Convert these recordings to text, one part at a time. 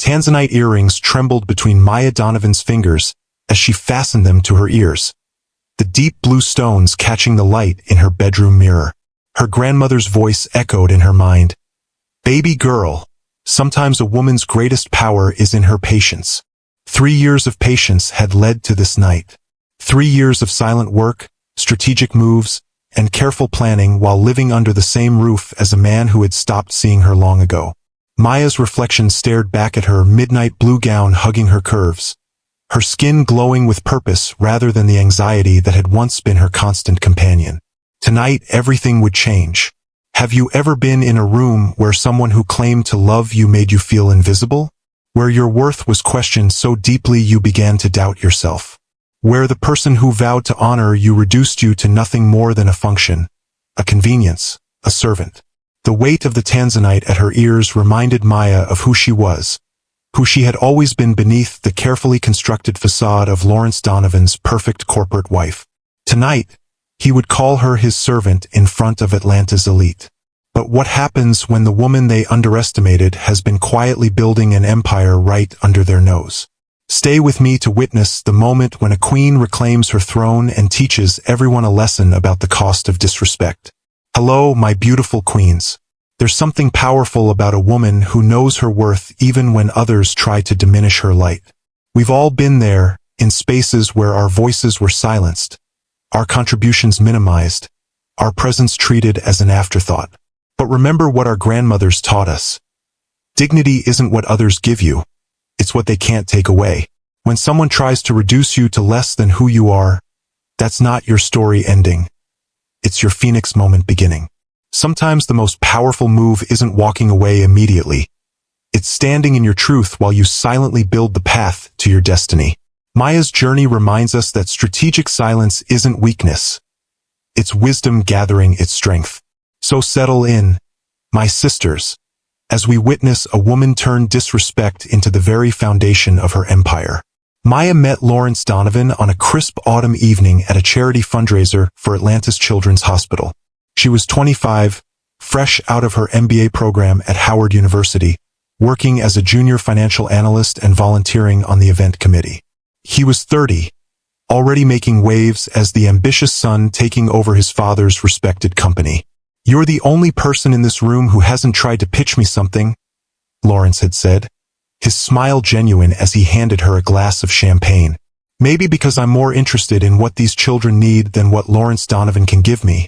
Tanzanite earrings trembled between Maya Donovan's fingers as she fastened them to her ears, the deep blue stones catching the light in her bedroom mirror. Her grandmother's voice echoed in her mind. "Baby girl, sometimes a woman's greatest power is in her patience." 3 years of patience had led to this night. 3 years of silent work, strategic moves, and careful planning while living under the same roof as a man who had stopped seeing her long ago. Maya's reflection stared back at her midnight blue gown hugging her curves, her skin glowing with purpose rather than the anxiety that had once been her constant companion. Tonight, everything would change. Have you ever been in a room where someone who claimed to love you made you feel invisible? Where your worth was questioned so deeply you began to doubt yourself? Where the person who vowed to honor you reduced you to nothing more than a function, a convenience, a servant? The weight of the Tanzanite at her ears reminded Maya of who she was, who she had always been beneath the carefully constructed facade of Lawrence Donovan's perfect corporate wife. Tonight, he would call her his servant in front of Atlanta's elite. But what happens when the woman they underestimated has been quietly building an empire right under their nose? Stay with me to witness the moment when a queen reclaims her throne and teaches everyone a lesson about the cost of disrespect. Hello, my beautiful queens. There's something powerful about a woman who knows her worth even when others try to diminish her light. We've all been there, in spaces where our voices were silenced, our contributions minimized, our presence treated as an afterthought. But remember what our grandmothers taught us. Dignity isn't what others give you. It's what they can't take away. When someone tries to reduce you to less than who you are, that's not your story ending. It's your phoenix moment beginning. Sometimes the most powerful move isn't walking away immediately. It's standing in your truth while you silently build the path to your destiny. Maya's journey reminds us that strategic silence isn't weakness. It's wisdom gathering its strength. So settle in, my sisters, as we witness a woman turn disrespect into the very foundation of her empire. Maya met Lawrence Donovan on a crisp autumn evening at a charity fundraiser for Atlanta's Children's Hospital. She was 25, fresh out of her MBA program at Howard University, working as a junior financial analyst and volunteering on the event committee. He was 30, already making waves as the ambitious son taking over his father's respected company. "You're the only person in this room who hasn't tried to pitch me something," Lawrence had said, his smile genuine as he handed her a glass of champagne. "Maybe because I'm more interested in what these children need than what Lawrence Donovan can give me,"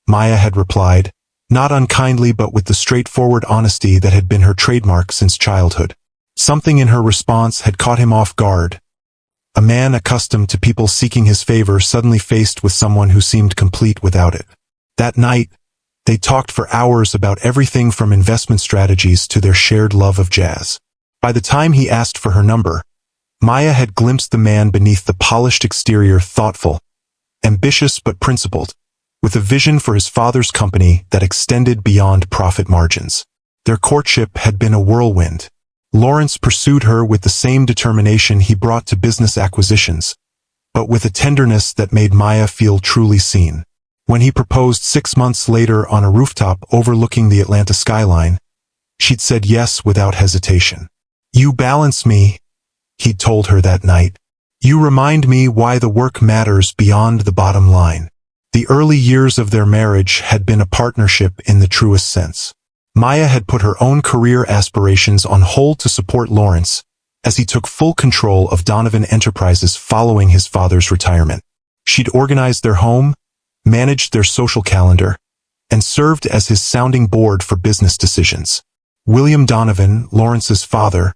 Maya had replied, not unkindly but with the straightforward honesty that had been her trademark since childhood. Something in her response had caught him off guard. A man accustomed to people seeking his favor suddenly faced with someone who seemed complete without it. That night, they talked for hours about everything from investment strategies to their shared love of jazz. By the time he asked for her number, Maya had glimpsed the man beneath the polished exterior, thoughtful, ambitious but principled, with a vision for his father's company that extended beyond profit margins. Their courtship had been a whirlwind. Lawrence pursued her with the same determination he brought to business acquisitions, but with a tenderness that made Maya feel truly seen. When he proposed 6 months later on a rooftop overlooking the Atlanta skyline, she'd said yes without hesitation. "You balance me," he'd told her that night. "You remind me why the work matters beyond the bottom line." The early years of their marriage had been a partnership in the truest sense. Maya had put her own career aspirations on hold to support Lawrence, as he took full control of Donovan Enterprises following his father's retirement. She'd organized their home, managed their social calendar, and served as his sounding board for business decisions. William Donovan, Lawrence's father,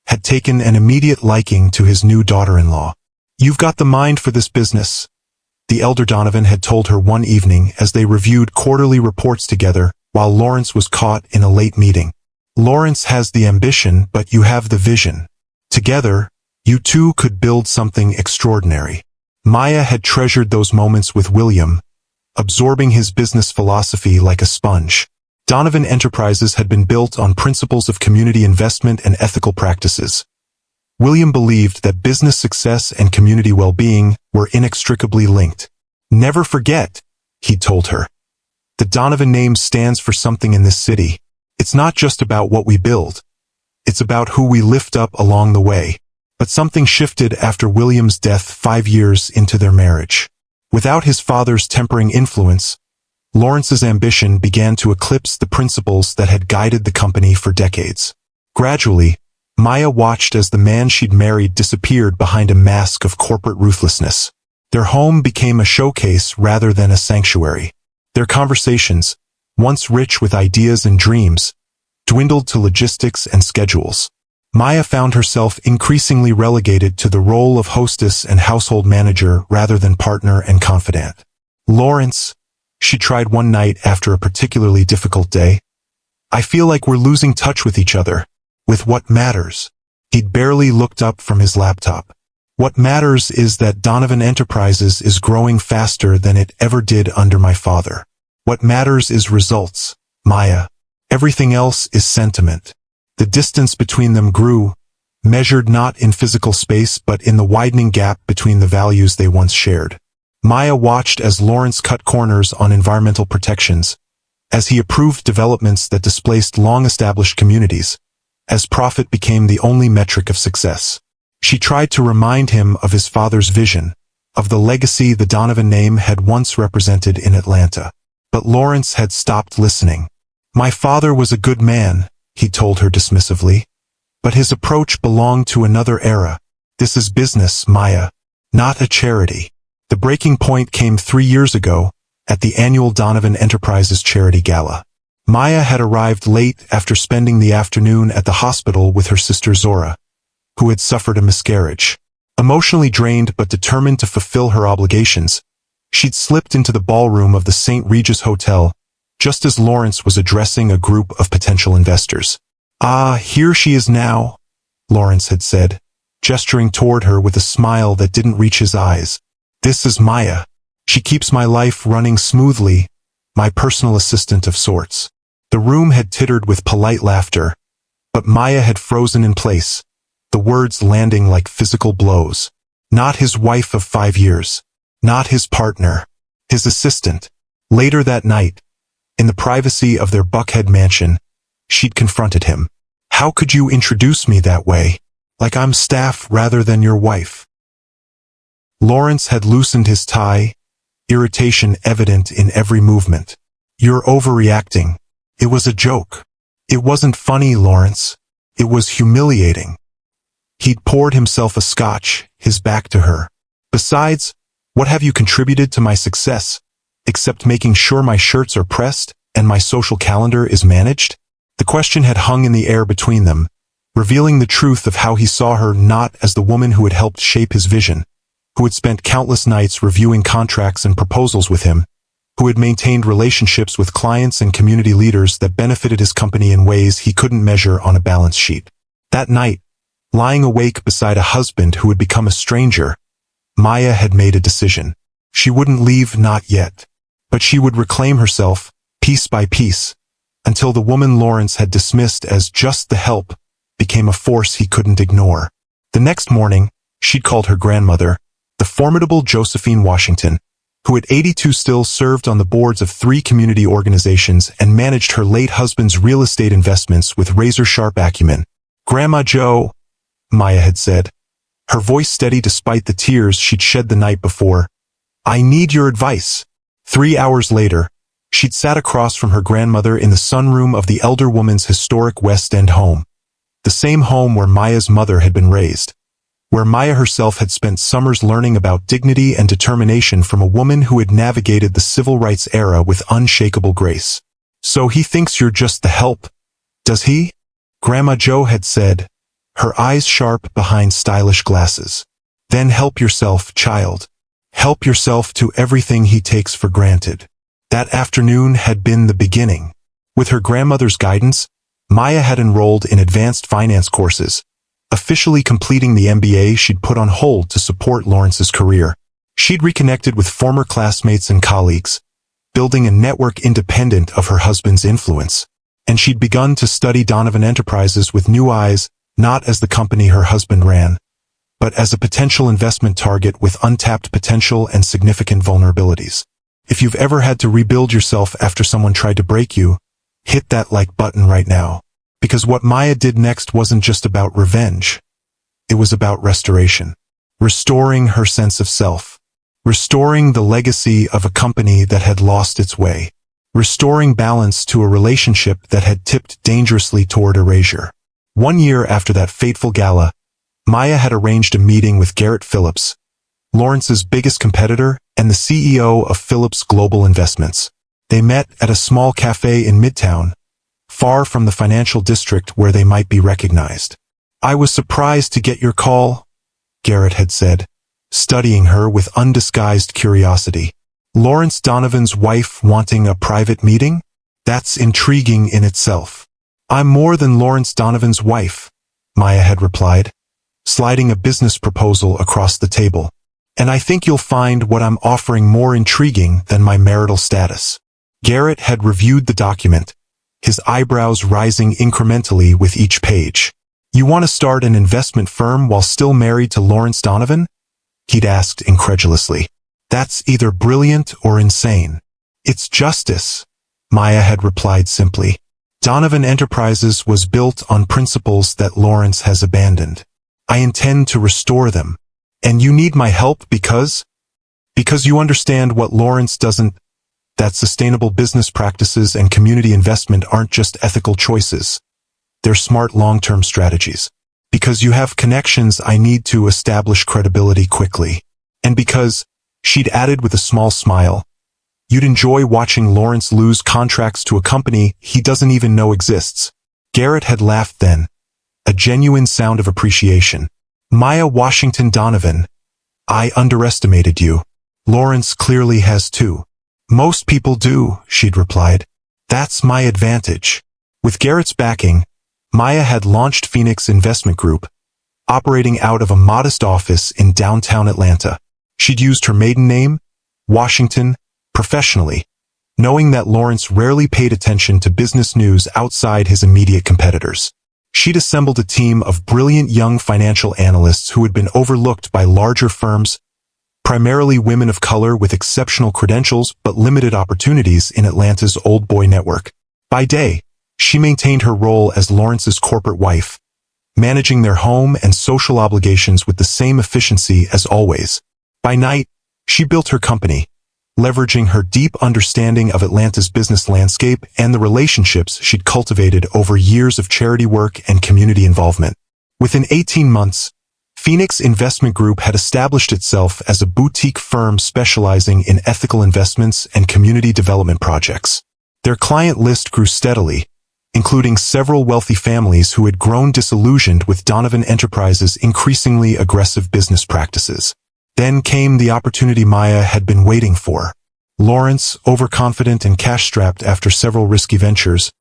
had taken an immediate liking to his new daughter-in-law. "You've got the mind for this business," the elder Donovan had told her one evening as they reviewed quarterly reports together while Lawrence was caught in a late meeting. "Lawrence has the ambition, but you have the vision. Together, you two could build something extraordinary." Maya had treasured those moments with William, absorbing his business philosophy like a sponge. Donovan Enterprises had been built on principles of community investment and ethical practices. William believed that business success and community well-being were inextricably linked. "Never forget," he told her. "The Donovan name stands for something in this city. It's not just about what we build. It's about who we lift up along the way. But something shifted after William's death 5 years into their marriage. Without his father's tempering influence, Lawrence's ambition began to eclipse the principles that had guided the company for decades. Gradually, Maya watched as the man she'd married disappeared behind a mask of corporate ruthlessness. Their home became a showcase rather than a sanctuary. Their conversations, once rich with ideas and dreams, dwindled to logistics and schedules. Maya found herself increasingly relegated to the role of hostess and household manager rather than partner and confidant. "Lawrence," she tried one night after a particularly difficult day, "I feel like we're losing touch with each other, with what matters." He'd barely looked up from his laptop. "What matters is that Donovan Enterprises is growing faster than it ever did under my father. What matters is results, Maya. Everything else is sentiment." The distance between them grew, measured not in physical space but in the widening gap between the values they once shared. Maya watched as Lawrence cut corners on environmental protections, as he approved developments that displaced long-established communities, as profit became the only metric of success. She tried to remind him of his father's vision, of the legacy the Donovan name had once represented in Atlanta. But Lawrence had stopped listening. "My father was a good man," he told her dismissively. "But his approach belonged to another era. This is business, Maya, not a charity." The breaking point came 3 years ago, at the annual Donovan Enterprises Charity Gala. Maya had arrived late after spending the afternoon at the hospital with her sister Zora, who had suffered a miscarriage. Emotionally drained but determined to fulfill her obligations, she'd slipped into the ballroom of the St. Regis Hotel, just as Lawrence was addressing a group of potential investors. "Ah, here she is now," Lawrence had said, gesturing toward her with a smile that didn't reach his eyes. "This is Maya. She keeps my life running smoothly, my personal assistant of sorts." The room had tittered with polite laughter, but Maya had frozen in place, the words landing like physical blows. Not his wife of 5 years. Not his partner. His assistant. Later that night, in the privacy of their Buckhead mansion, she'd confronted him. "How could you introduce me that way? Like I'm staff rather than your wife." Lawrence had loosened his tie, irritation evident in every movement. "You're overreacting. It was a joke." "It wasn't funny, Lawrence. It was humiliating." He'd poured himself a scotch, his back to her. "Besides, what have you contributed to my success, except making sure my shirts are pressed and my social calendar is managed?" The question had hung in the air between them, revealing the truth of how he saw her not as the woman who had helped shape his vision, who had spent countless nights reviewing contracts and proposals with him, who had maintained relationships with clients and community leaders that benefited his company in ways he couldn't measure on a balance sheet. That night, lying awake beside a husband who had become a stranger, Maya had made a decision. She wouldn't leave, not yet. But she would reclaim herself, piece by piece, until the woman Lawrence had dismissed as just the help became a force he couldn't ignore. The next morning, she'd called her grandmother, the formidable Josephine Washington, who at 82 still served on the boards of 3 community organizations and managed her late husband's real estate investments with razor-sharp acumen. "Grandma Jo," Maya had said, her voice steady despite the tears she'd shed the night before, "I need your advice." 3 hours later, she'd sat across from her grandmother in the sunroom of the elder woman's historic West End home, the same home where Maya's mother had been raised, where Maya herself had spent summers learning about dignity and determination from a woman who had navigated the civil rights era with unshakable grace. "So he thinks you're just the help, does he?" Grandma Jo had said, her eyes sharp behind stylish glasses. "Then help yourself, child. Help yourself to everything he takes for granted." That afternoon had been the beginning. With her grandmother's guidance, Maya had enrolled in advanced finance courses, officially completing the MBA she'd put on hold to support Lawrence's career. She'd reconnected with former classmates and colleagues, building a network independent of her husband's influence. And she'd begun to study Donovan Enterprises with new eyes, not as the company her husband ran, but as a potential investment target with untapped potential and significant vulnerabilities. If you've ever had to rebuild yourself after someone tried to break you, hit that like button right now. Because what Maya did next wasn't just about revenge. It was about restoration. Restoring her sense of self. Restoring the legacy of a company that had lost its way. Restoring balance to a relationship that had tipped dangerously toward erasure. 1 year after that fateful gala, Maya had arranged a meeting with Garrett Phillips, Lawrence's biggest competitor and the CEO of Phillips Global Investments. They met at a small cafe in Midtown, far from the financial district where they might be recognized. "I was surprised to get your call," Garrett had said, studying her with undisguised curiosity. "Lawrence Donovan's wife wanting a private meeting? That's intriguing in itself." "I'm more than Lawrence Donovan's wife," Maya had replied, sliding a business proposal across the table. "And I think you'll find what I'm offering more intriguing than my marital status." Garrett had reviewed the document, his eyebrows rising incrementally with each page. "You want to start an investment firm while still married to Lawrence Donovan?" he'd asked incredulously. "That's either brilliant or insane." "It's justice," Maya had replied simply. "Donovan Enterprises was built on principles that Lawrence has abandoned. I intend to restore them. And you need my help because you understand what Lawrence doesn't, that sustainable business practices and community investment aren't just ethical choices. They're smart long-term strategies. Because you have connections I need to establish credibility quickly. And because," she'd added with a small smile, "you'd enjoy watching Lawrence lose contracts to a company he doesn't even know exists." Garrett had laughed then, a genuine sound of appreciation. "Maya Washington Donovan, I underestimated you. Lawrence clearly has too." "Most people do," she'd replied. "That's my advantage." With Garrett's backing, Maya had launched Phoenix Investment Group, operating out of a modest office in downtown Atlanta. She'd used her maiden name, Washington, professionally, knowing that Lawrence rarely paid attention to business news outside his immediate competitors. She'd assembled a team of brilliant young financial analysts who had been overlooked by larger firms, primarily women of color with exceptional credentials but limited opportunities in Atlanta's old boy network. By day, she maintained her role as Lawrence's corporate wife, managing their home and social obligations with the same efficiency as always. By night, she built her company, leveraging her deep understanding of Atlanta's business landscape and the relationships she'd cultivated over years of charity work and community involvement. Within 18 months, Phoenix Investment Group had established itself as a boutique firm specializing in ethical investments and community development projects. Their client list grew steadily, including several wealthy families who had grown disillusioned with Donovan Enterprises' increasingly aggressive business practices. Then came the opportunity Maya had been waiting for. Lawrence, overconfident and cash-strapped after several risky ventures,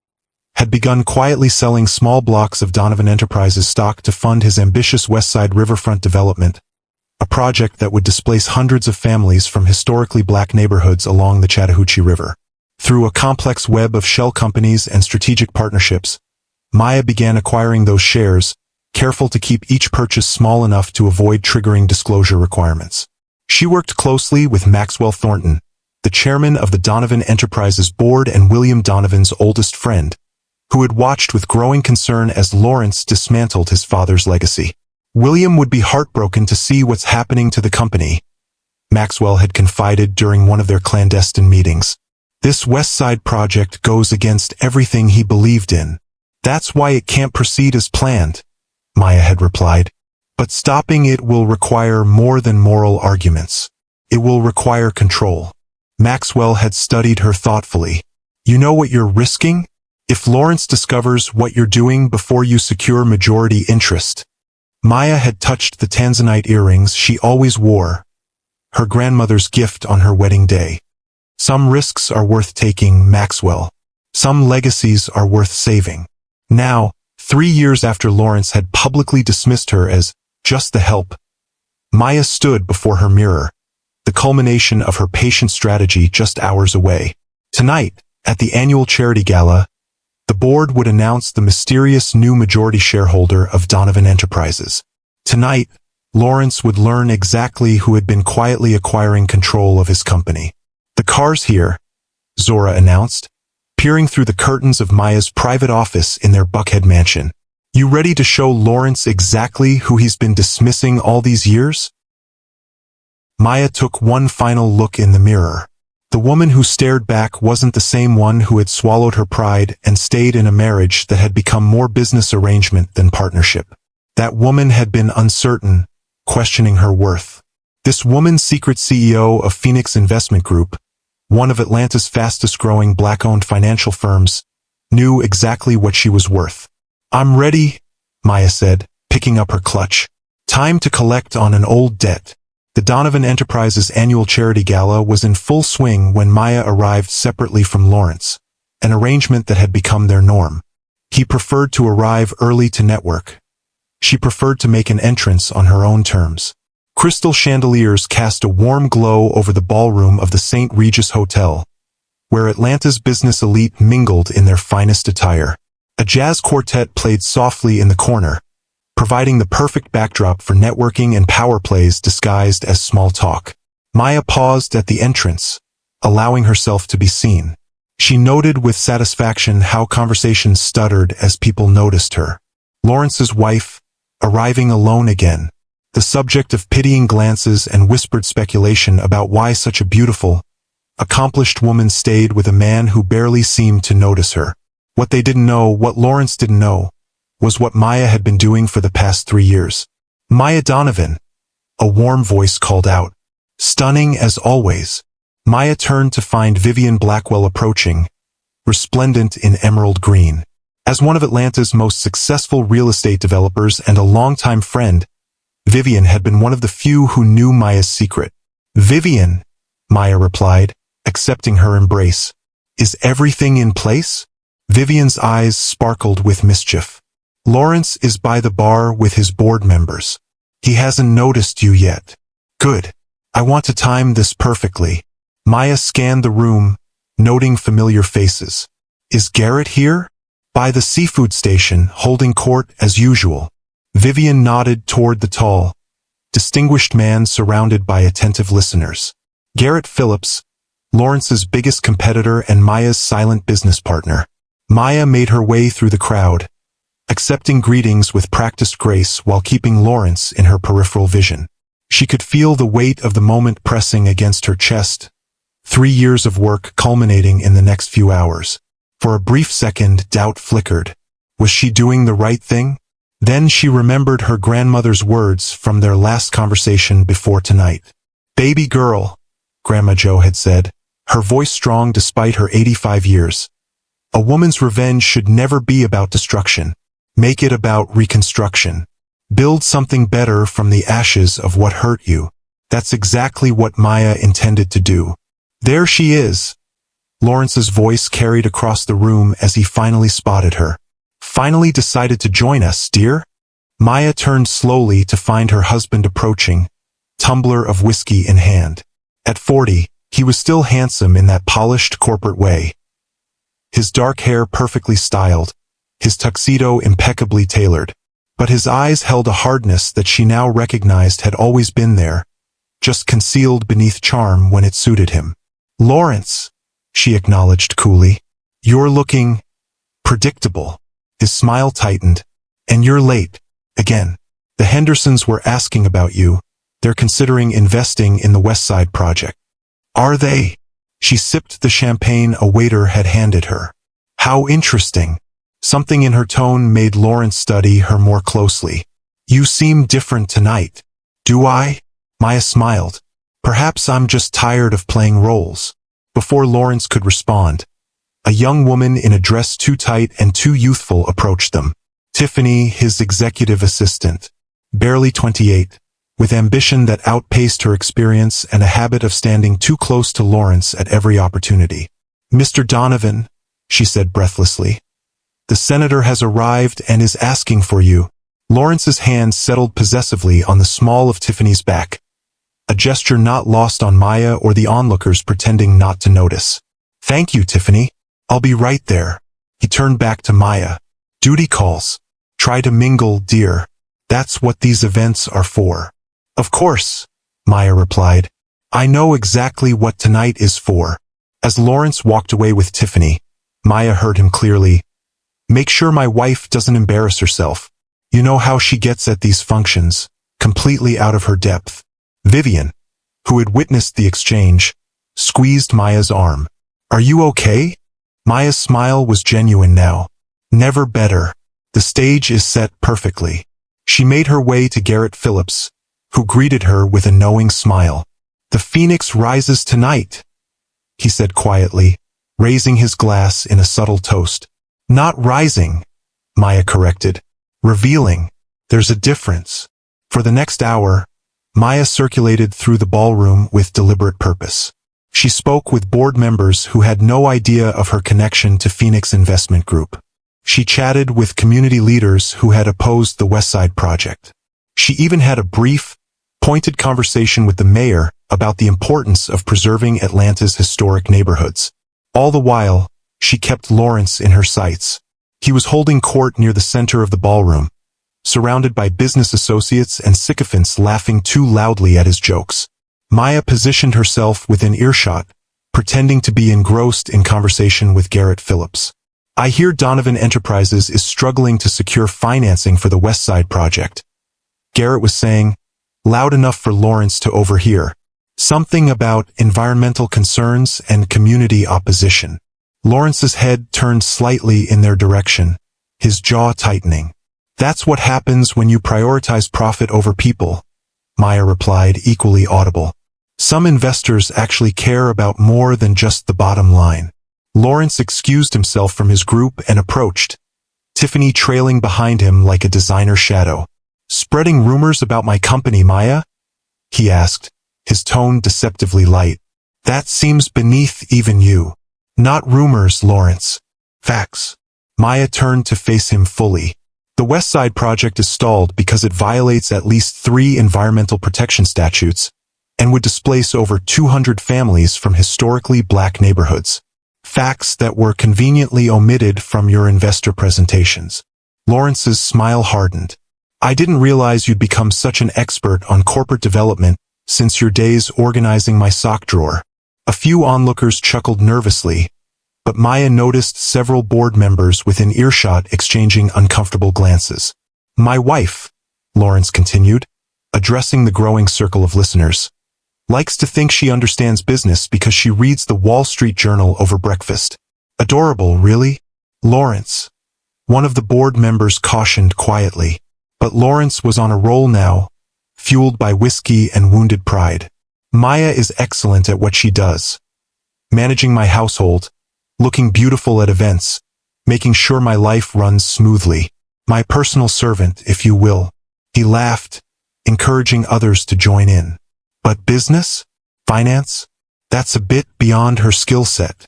had begun quietly selling small blocks of Donovan Enterprises stock to fund his ambitious Westside riverfront development, a project that would displace hundreds of families from historically black neighborhoods along the Chattahoochee River. Through a complex web of shell companies and strategic partnerships, Maya began acquiring those shares, careful to keep each purchase small enough to avoid triggering disclosure requirements. She worked closely with Maxwell Thornton, the chairman of the Donovan Enterprises board and William Donovan's oldest friend, who had watched with growing concern as Lawrence dismantled his father's legacy. "William would be heartbroken to see what's happening to the company," Maxwell had confided during one of their clandestine meetings. "This West Side project goes against everything he believed in. That's why it can't proceed as planned," Maya had replied. "But stopping it will require more than moral arguments. It will require control." Maxwell had studied her thoughtfully. "You know what you're risking? If Lawrence discovers what you're doing before you secure majority interest." Maya had touched the tanzanite earrings she always wore, her grandmother's gift on her wedding day. "Some risks are worth taking, Maxwell. Some legacies are worth saving." Now, 3 years after Lawrence had publicly dismissed her as just the help, Maya stood before her mirror, the culmination of her patient strategy just hours away. Tonight, at the annual charity gala, the board would announce the mysterious new majority shareholder of Donovan Enterprises. Tonight, Lawrence would learn exactly who had been quietly acquiring control of his company. "The car's here," Zora announced, peering through the curtains of Maya's private office in their Buckhead mansion. You ready to show Lawrence exactly who he's been dismissing all these years? Maya took one final look in the mirror. The woman who stared back wasn't the same one who had swallowed her pride and stayed in a marriage that had become more business arrangement than partnership. That woman had been uncertain, questioning her worth. This woman's secret CEO of Phoenix Investment Group, one of Atlanta's fastest-growing black-owned financial firms, knew exactly what she was worth. I'm ready, Maya said, picking up her clutch. Time to collect on an old debt. The Donovan Enterprises annual charity gala was in full swing when Maya arrived separately from Lawrence, an arrangement that had become their norm. He preferred to arrive early to network. She preferred to make an entrance on her own terms. Crystal chandeliers cast a warm glow over the ballroom of the St. Regis Hotel, where Atlanta's business elite mingled in their finest attire. A jazz quartet played softly in the corner, providing the perfect backdrop for networking and power plays disguised as small talk. Maya paused at the entrance, allowing herself to be seen. She noted with satisfaction how conversations stuttered as people noticed her. Lawrence's wife, arriving alone again, the subject of pitying glances and whispered speculation about why such a beautiful, accomplished woman stayed with a man who barely seemed to notice her. What they didn't know, what Lawrence didn't know, was what Maya had been doing for the past 3 years. Maya Donovan, a warm voice called out. Stunning as always. Maya turned to find Vivian Blackwell approaching, resplendent in emerald green. As one of Atlanta's most successful real estate developers and a longtime friend, Vivian had been one of the few who knew Maya's secret. Vivian, Maya replied, accepting her embrace. Is everything in place? Vivian's eyes sparkled with mischief. Lawrence is by the bar with his board members. He hasn't noticed you yet. Good. I want to time this perfectly. Maya scanned the room, noting familiar faces. Is Garrett here? By the seafood station, holding court as usual. Vivian nodded toward the tall, distinguished man surrounded by attentive listeners. Garrett Phillips, Lawrence's biggest competitor and Maya's silent business partner. Maya made her way through the crowd, accepting greetings with practiced grace while keeping Lawrence in her peripheral vision. She could feel the weight of the moment pressing against her chest, 3 years of work culminating in the next few hours. For a brief second, doubt flickered. Was she doing the right thing? Then she remembered her grandmother's words from their last conversation before tonight. Baby girl, Grandma Jo had said, her voice strong despite her 85 years. A woman's revenge should never be about destruction. Make it about reconstruction. Build something better from the ashes of what hurt you. That's exactly what Maya intended to do. There she is. Lawrence's voice carried across the room as he finally spotted her. Finally decided to join us, dear? Maya turned slowly to find her husband approaching, tumbler of whiskey in hand. At 40, he was still handsome in that polished corporate way. His dark hair perfectly styled, his tuxedo impeccably tailored, but his eyes held a hardness that she now recognized had always been there, just concealed beneath charm when it suited him. Lawrence, she acknowledged coolly. You're looking predictable. His smile tightened. And you're late. Again. The Hendersons were asking about you. They're considering investing in the West Side project. Are they? She sipped the champagne a waiter had handed her. How interesting. Something in her tone made Lawrence study her more closely. You seem different tonight. Do I? Maya smiled. Perhaps I'm just tired of playing roles. Before Lawrence could respond, a young woman in a dress too tight and too youthful approached them. Tiffany, his executive assistant, barely 28, with ambition that outpaced her experience and a habit of standing too close to Lawrence at every opportunity. Mr. Donovan, she said breathlessly. The senator has arrived and is asking for you. Lawrence's hand settled possessively on the small of Tiffany's back, a gesture not lost on Maya or the onlookers pretending not to notice. Thank you, Tiffany. I'll be right there. He turned back to Maya. Duty calls. Try to mingle, dear. That's what these events are for. Of course, Maya replied. I know exactly what tonight is for. As Lawrence walked away with Tiffany, Maya heard him clearly. Make sure my wife doesn't embarrass herself. You know how she gets at these functions, completely out of her depth. Vivian, who had witnessed the exchange, squeezed Maya's arm. Are you okay? Maya's smile was genuine now. Never better. The stage is set perfectly. She made her way to Garrett Phillips, who greeted her with a knowing smile. The phoenix rises tonight, he said quietly, raising his glass in a subtle toast. Not rising, Maya corrected. Revealing. There's a difference. For the next hour, Maya circulated through the ballroom with deliberate purpose. She spoke with board members who had no idea of her connection to Phoenix Investment Group. She chatted with community leaders who had opposed the West Side Project. She even had a brief, pointed conversation with the mayor about the importance of preserving Atlanta's historic neighborhoods. All the while, she kept Lawrence in her sights. He was holding court near the center of the ballroom, surrounded by business associates and sycophants laughing too loudly at his jokes. Maya positioned herself within earshot, pretending to be engrossed in conversation with Garrett Phillips. I hear Donovan Enterprises is struggling to secure financing for the West Side Project. Garrett was saying, loud enough for Lawrence to overhear. Something about environmental concerns and community opposition. Lawrence's head turned slightly in their direction, his jaw tightening. That's what happens when you prioritize profit over people, Maya replied, equally audible. Some investors actually care about more than just the bottom line. Lawrence excused himself from his group and approached, Tiffany trailing behind him like a designer shadow. Spreading rumors about my company, Maya? He asked, his tone deceptively light. That seems beneath even you. Not rumors, Lawrence. Facts. Maya turned to face him fully. The West Side Project is stalled because it violates at least 3 environmental protection statutes and would displace over 200 families from historically black neighborhoods. Facts that were conveniently omitted from your investor presentations. Lawrence's smile hardened. I didn't realize you'd become such an expert on corporate development since your days organizing my sock drawer. A few onlookers chuckled nervously, but Maya noticed several board members within earshot exchanging uncomfortable glances. My wife, Lawrence continued, addressing the growing circle of listeners, likes to think she understands business because she reads the Wall Street Journal over breakfast. Adorable, really? Lawrence. One of the board members cautioned quietly. But Lawrence was on a roll now, fueled by whiskey and wounded pride. Maya is excellent at what she does. Managing my household, looking beautiful at events, making sure my life runs smoothly. My personal servant, if you will. He laughed, encouraging others to join in. But business? Finance? That's a bit beyond her skill set.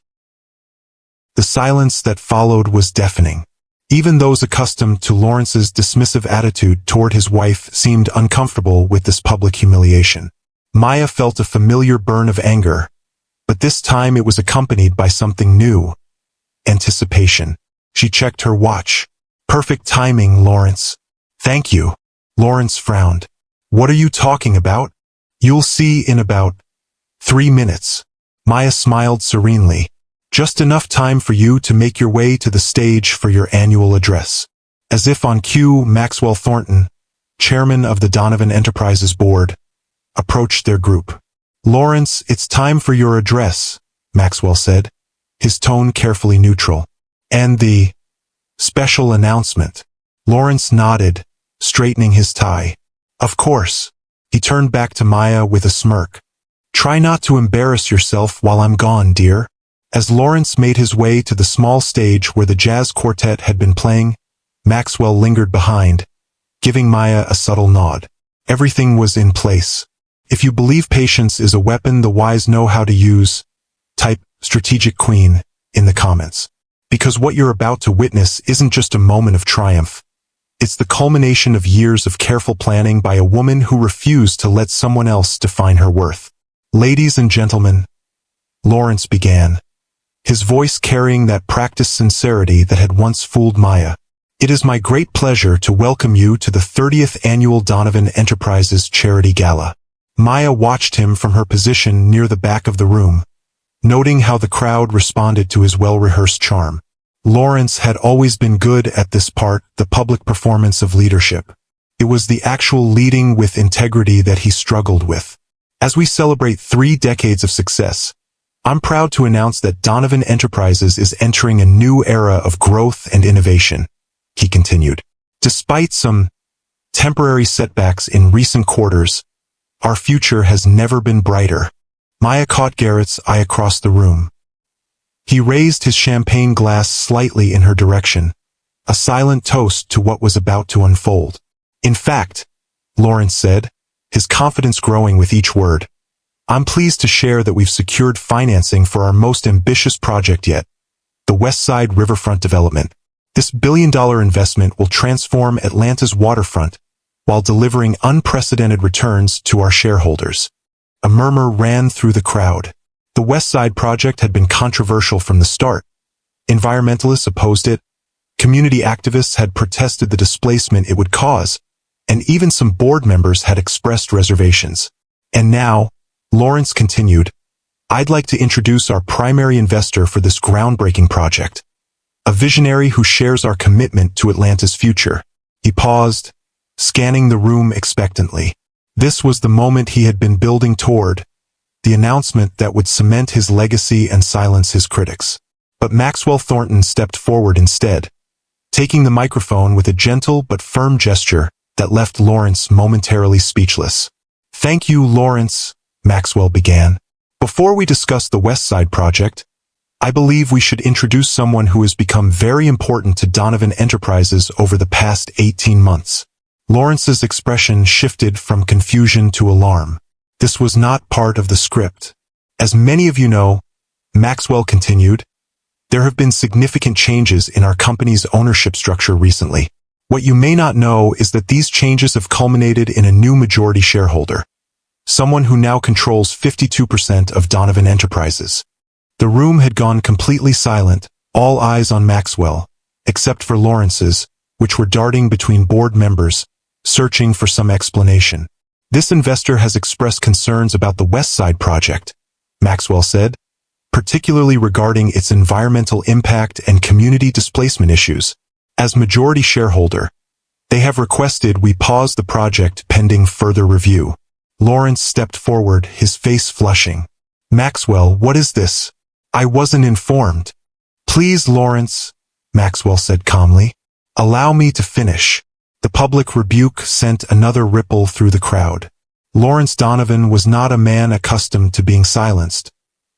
The silence that followed was deafening. Even those accustomed to Lawrence's dismissive attitude toward his wife seemed uncomfortable with this public humiliation. Maya felt a familiar burn of anger, but this time it was accompanied by something new. Anticipation. She checked her watch. Perfect timing, Lawrence. Thank you. Lawrence frowned. What are you talking about? You'll see in about 3 minutes. Maya smiled serenely. Just enough time for you to make your way to the stage for your annual address. As if on cue, Maxwell Thornton, chairman of the Donovan Enterprises board, approached their group. Lawrence, it's time for your address, Maxwell said, his tone carefully neutral. And the special announcement. Lawrence nodded, straightening his tie. Of course. He turned back to Maya with a smirk. Try not to embarrass yourself while I'm gone, dear. As Lawrence made his way to the small stage where the jazz quartet had been playing, Maxwell lingered behind, giving Maya a subtle nod. Everything was in place. If you believe patience is a weapon the wise know how to use, type strategic queen in the comments. Because what you're about to witness isn't just a moment of triumph. It's the culmination of years of careful planning by a woman who refused to let someone else define her worth. Ladies and gentlemen, Lawrence began, his voice carrying that practiced sincerity that had once fooled Maya. It is my great pleasure to welcome you to the 30th Annual Donovan Enterprises Charity Gala. Maya watched him from her position near the back of the room, noting how the crowd responded to his well-rehearsed charm. Lawrence had always been good at this part, the public performance of leadership. It was the actual leading with integrity that he struggled with. As we celebrate 3 decades of success, I'm proud to announce that Donovan Enterprises is entering a new era of growth and innovation, he continued. Despite some temporary setbacks in recent quarters, our future has never been brighter. Maya caught Garrett's eye across the room. He raised his champagne glass slightly in her direction, a silent toast to what was about to unfold. In fact, Lawrence said, his confidence growing with each word, I'm pleased to share that we've secured financing for our most ambitious project yet, the West Side Riverfront development. This billion-dollar investment will transform Atlanta's waterfront while delivering unprecedented returns to our shareholders. A murmur ran through the crowd. The West Side project had been controversial from the start. Environmentalists opposed it, community activists had protested the displacement it would cause, and even some board members had expressed reservations. And now, Lawrence continued, I'd like to introduce our primary investor for this groundbreaking project, a visionary who shares our commitment to Atlanta's future. He paused, scanning the room expectantly. This was the moment he had been building toward, the announcement that would cement his legacy and silence his critics. But Maxwell Thornton stepped forward instead, taking the microphone with a gentle but firm gesture that left Lawrence momentarily speechless. Thank you, Lawrence, Maxwell began. Before we discuss the West Side project, I believe we should introduce someone who has become very important to Donovan Enterprises over the past 18 months. Lawrence's expression shifted from confusion to alarm. This was not part of the script. As many of you know, Maxwell continued, there have been significant changes in our company's ownership structure recently. What you may not know is that these changes have culminated in a new majority shareholder, someone who now controls 52% of Donovan Enterprises. The room had gone completely silent, all eyes on Maxwell, except for Lawrence's, which were darting between board members, searching for some explanation. This investor has expressed concerns about the West Side project, Maxwell said, particularly regarding its environmental impact and community displacement issues. As majority shareholder, they have requested we pause the project pending further review. Lawrence stepped forward, his face flushing. Maxwell, what is this? I wasn't informed. Please, Lawrence, Maxwell said calmly. Allow me to finish. The public rebuke sent another ripple through the crowd. Lawrence Donovan was not a man accustomed to being silenced,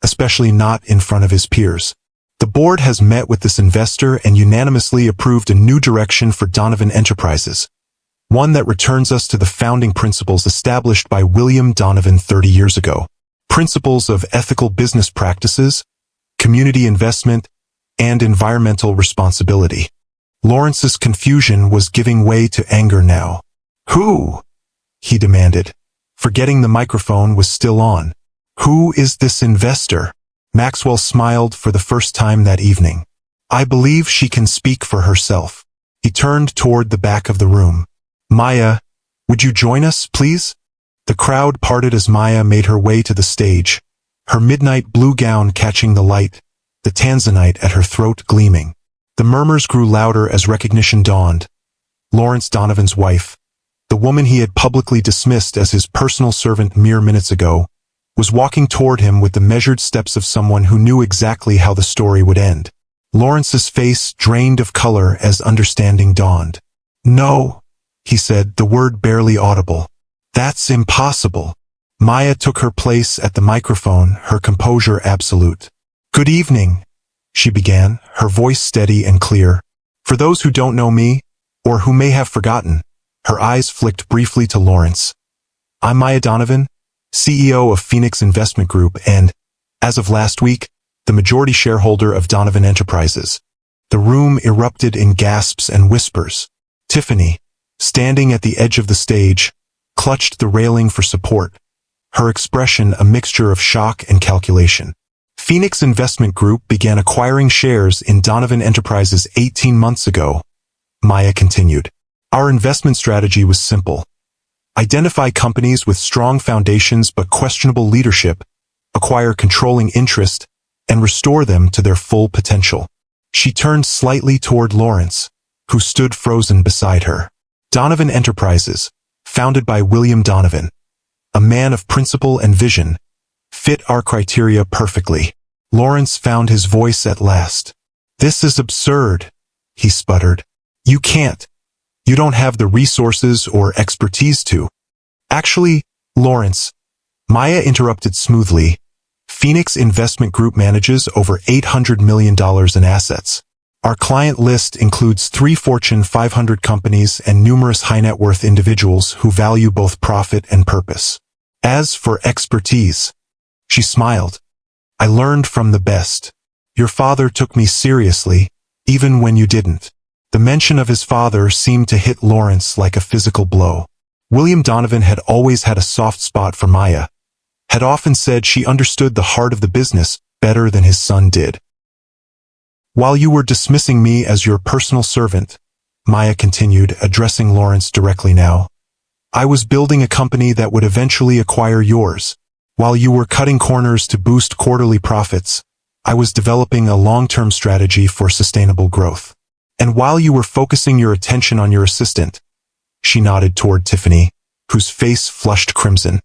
especially not in front of his peers. The board has met with this investor and unanimously approved a new direction for Donovan Enterprises, one that returns us to the founding principles established by William Donovan 30 years ago. Principles of ethical business practices, community investment, and environmental responsibility. Lawrence's confusion was giving way to anger now. Who? He demanded, forgetting the microphone was still on. Who is this investor? Maxwell smiled for the first time that evening. I believe she can speak for herself. He turned toward the back of the room. Maya, would you join us, please? The crowd parted as Maya made her way to the stage, her midnight blue gown catching the light, the tanzanite at her throat gleaming. The murmurs grew louder as recognition dawned. Lawrence Donovan's wife, the woman he had publicly dismissed as his personal servant mere minutes ago, was walking toward him with the measured steps of someone who knew exactly how the story would end. Lawrence's face drained of color as understanding dawned. No, he said, the word barely audible. That's impossible. Maya took her place at the microphone, her composure absolute. Good evening, she began, her voice steady and clear. For those who don't know me, or who may have forgotten, her eyes flicked briefly to Lawrence. I'm Maya Donovan, CEO of Phoenix Investment Group and, as of last week, the majority shareholder of Donovan Enterprises. The room erupted in gasps and whispers. Tiffany, standing at the edge of the stage, clutched the railing for support, her expression a mixture of shock and calculation. Phoenix Investment Group began acquiring shares in Donovan Enterprises 18 months ago, Maya continued. Our investment strategy was simple. Identify companies with strong foundations but questionable leadership, acquire controlling interest, and restore them to their full potential. She turned slightly toward Lawrence, who stood frozen beside her. Donovan Enterprises, founded by William Donovan, a man of principle and vision, fit our criteria perfectly. Lawrence found his voice at last. "This is absurd," he sputtered. "You can't. You don't have the resources or expertise to." "Actually, Lawrence," Maya interrupted smoothly, "Phoenix Investment Group manages over $800 million in assets. Our client list includes 3 Fortune 500 companies and numerous high-net-worth individuals who value both profit and purpose. As for expertise," she smiled, "I learned from the best. Your father took me seriously, even when you didn't." The mention of his father seemed to hit Lawrence like a physical blow. William Donovan had always had a soft spot for Maya, had often said she understood the heart of the business better than his son did. "While you were dismissing me as your personal servant," Maya continued, addressing Lawrence directly now, "I was building a company that would eventually acquire yours. While you were cutting corners to boost quarterly profits, I was developing a long-term strategy for sustainable growth. And while you were focusing your attention on your assistant," she nodded toward Tiffany, whose face flushed crimson,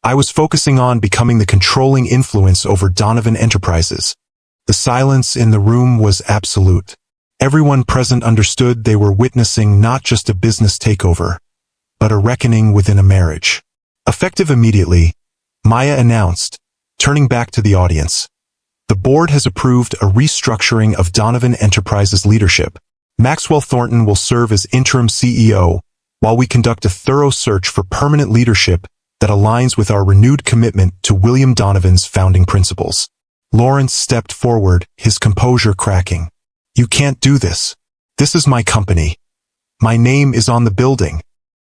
"I was focusing on becoming the controlling influence over Donovan Enterprises." The silence in the room was absolute. Everyone present understood they were witnessing not just a business takeover, but a reckoning within a marriage. Effective immediately, Maya announced, turning back to the audience, "The board has approved a restructuring of Donovan Enterprises leadership. Maxwell Thornton will serve as interim CEO, while we conduct a thorough search for permanent leadership that aligns with our renewed commitment to William Donovan's founding principles." Lawrence stepped forward, his composure cracking. "You can't do this. This is my company. My name is on the building."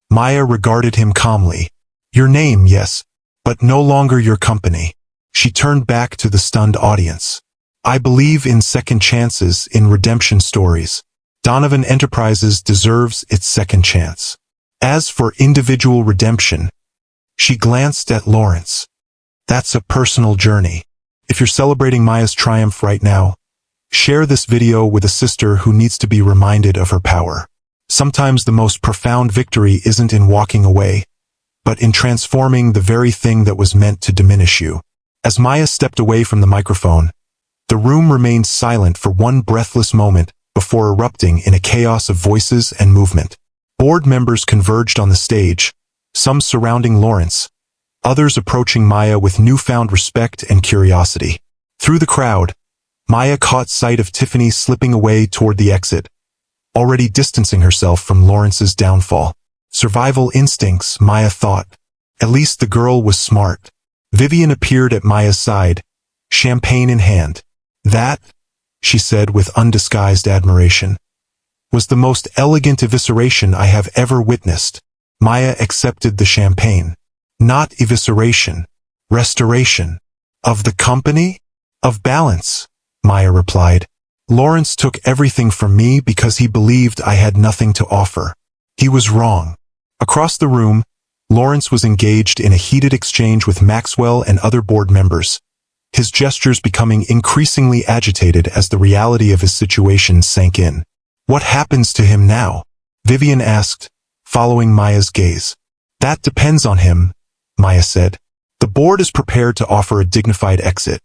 Maya regarded him calmly. "Your name, yes, but no longer your company." She turned back to the stunned audience. "I believe in second chances in redemption stories. Donovan Enterprises deserves its second chance. As for individual redemption," she glanced at Lawrence, "that's a personal journey. If you're celebrating Maya's triumph right now, share this video with a sister who needs to be reminded of her power. Sometimes the most profound victory isn't in walking away, but in transforming the very thing that was meant to diminish you." As Maya stepped away from the microphone, the room remained silent for one breathless moment before erupting in a chaos of voices and movement. Board members converged on the stage, some surrounding Lawrence, others approaching Maya with newfound respect and curiosity. Through the crowd, Maya caught sight of Tiffany slipping away toward the exit, already distancing herself from Lawrence's downfall. Survival instincts, Maya thought. At least the girl was smart. Vivian appeared at Maya's side, champagne in hand. "That," she said with undisguised admiration, "was the most elegant evisceration I have ever witnessed." Maya accepted the champagne. "Not evisceration, restoration." "Of the company? Of balance," Maya replied. "Lawrence took everything from me because he believed I had nothing to offer. He was wrong." Across the room, Lawrence was engaged in a heated exchange with Maxwell and other board members, his gestures becoming increasingly agitated as the reality of his situation sank in. "What happens to him now?" Vivian asked, following Maya's gaze. "That depends on him," Maya said. "The board is prepared to offer a dignified exit,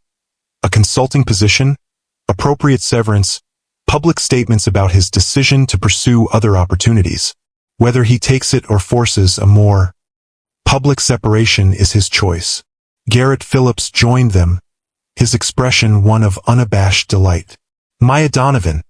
a consulting position, appropriate severance, public statements about his decision to pursue other opportunities. Whether he takes it or forces a more public separation is his choice." Garrett Phillips joined them, his expression one of unabashed delight. "Maya Donovan,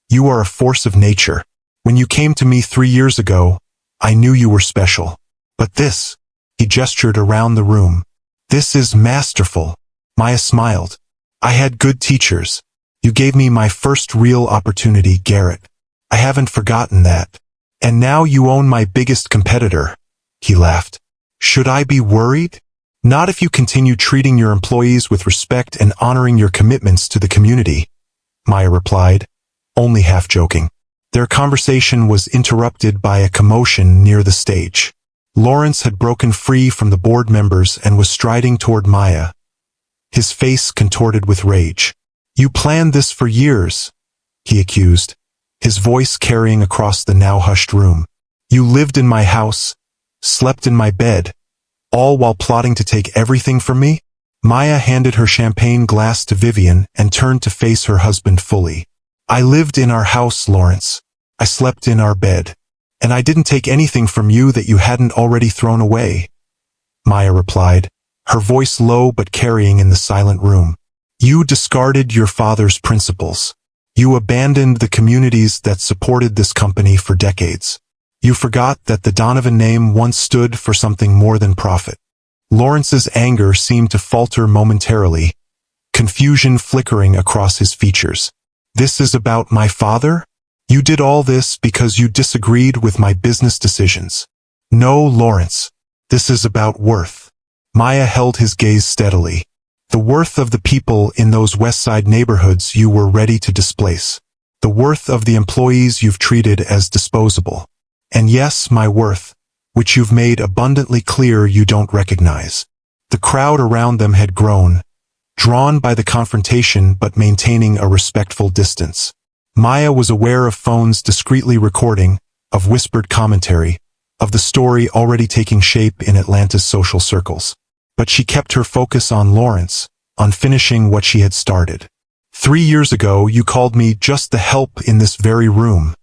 you are a force of nature. When you came to me 3 years ago, I knew you were special. But this," he gestured around the room, "this is masterful." Maya smiled. "I had good teachers. You gave me my first real opportunity, Garrett. I haven't forgotten that. And now you own my biggest competitor." He laughed. "Should I be worried?" "Not if you continue treating your employees with respect and honoring your commitments to the community," Maya replied, only half joking. Their conversation was interrupted by a commotion near the stage. Lawrence had broken free from the board members and was striding toward Maya, his face contorted with rage. "You planned this for years," he accused, his voice carrying across the now hushed room. "You lived in my house, slept in my bed, all while plotting to take everything from me?" Maya handed her champagne glass to Vivian and turned to face her husband fully. "I lived in our house, Lawrence. I slept in our bed. And I didn't take anything from you that you hadn't already thrown away," Maya replied, her voice low but carrying in the silent room. "You discarded your father's principles. You abandoned the communities that supported this company for decades. You forgot that the Donovan name once stood for something more than profit." Lawrence's anger seemed to falter momentarily, confusion flickering across his features. "This is about my father? You did all this because you disagreed with my business decisions." "No, Lawrence. This is about worth." Maya held his gaze steadily. "The worth of the people in those West Side neighborhoods you were ready to displace. The worth of the employees you've treated as disposable. And yes, my worth, which you've made abundantly clear you don't recognize." The crowd around them had grown, drawn by the confrontation but maintaining a respectful distance. Maya was aware of phones discreetly recording, of whispered commentary, of the story already taking shape in Atlanta's social circles. But she kept her focus on Lawrence, on finishing what she had started. "3 years ago you called me just the help in this very room,"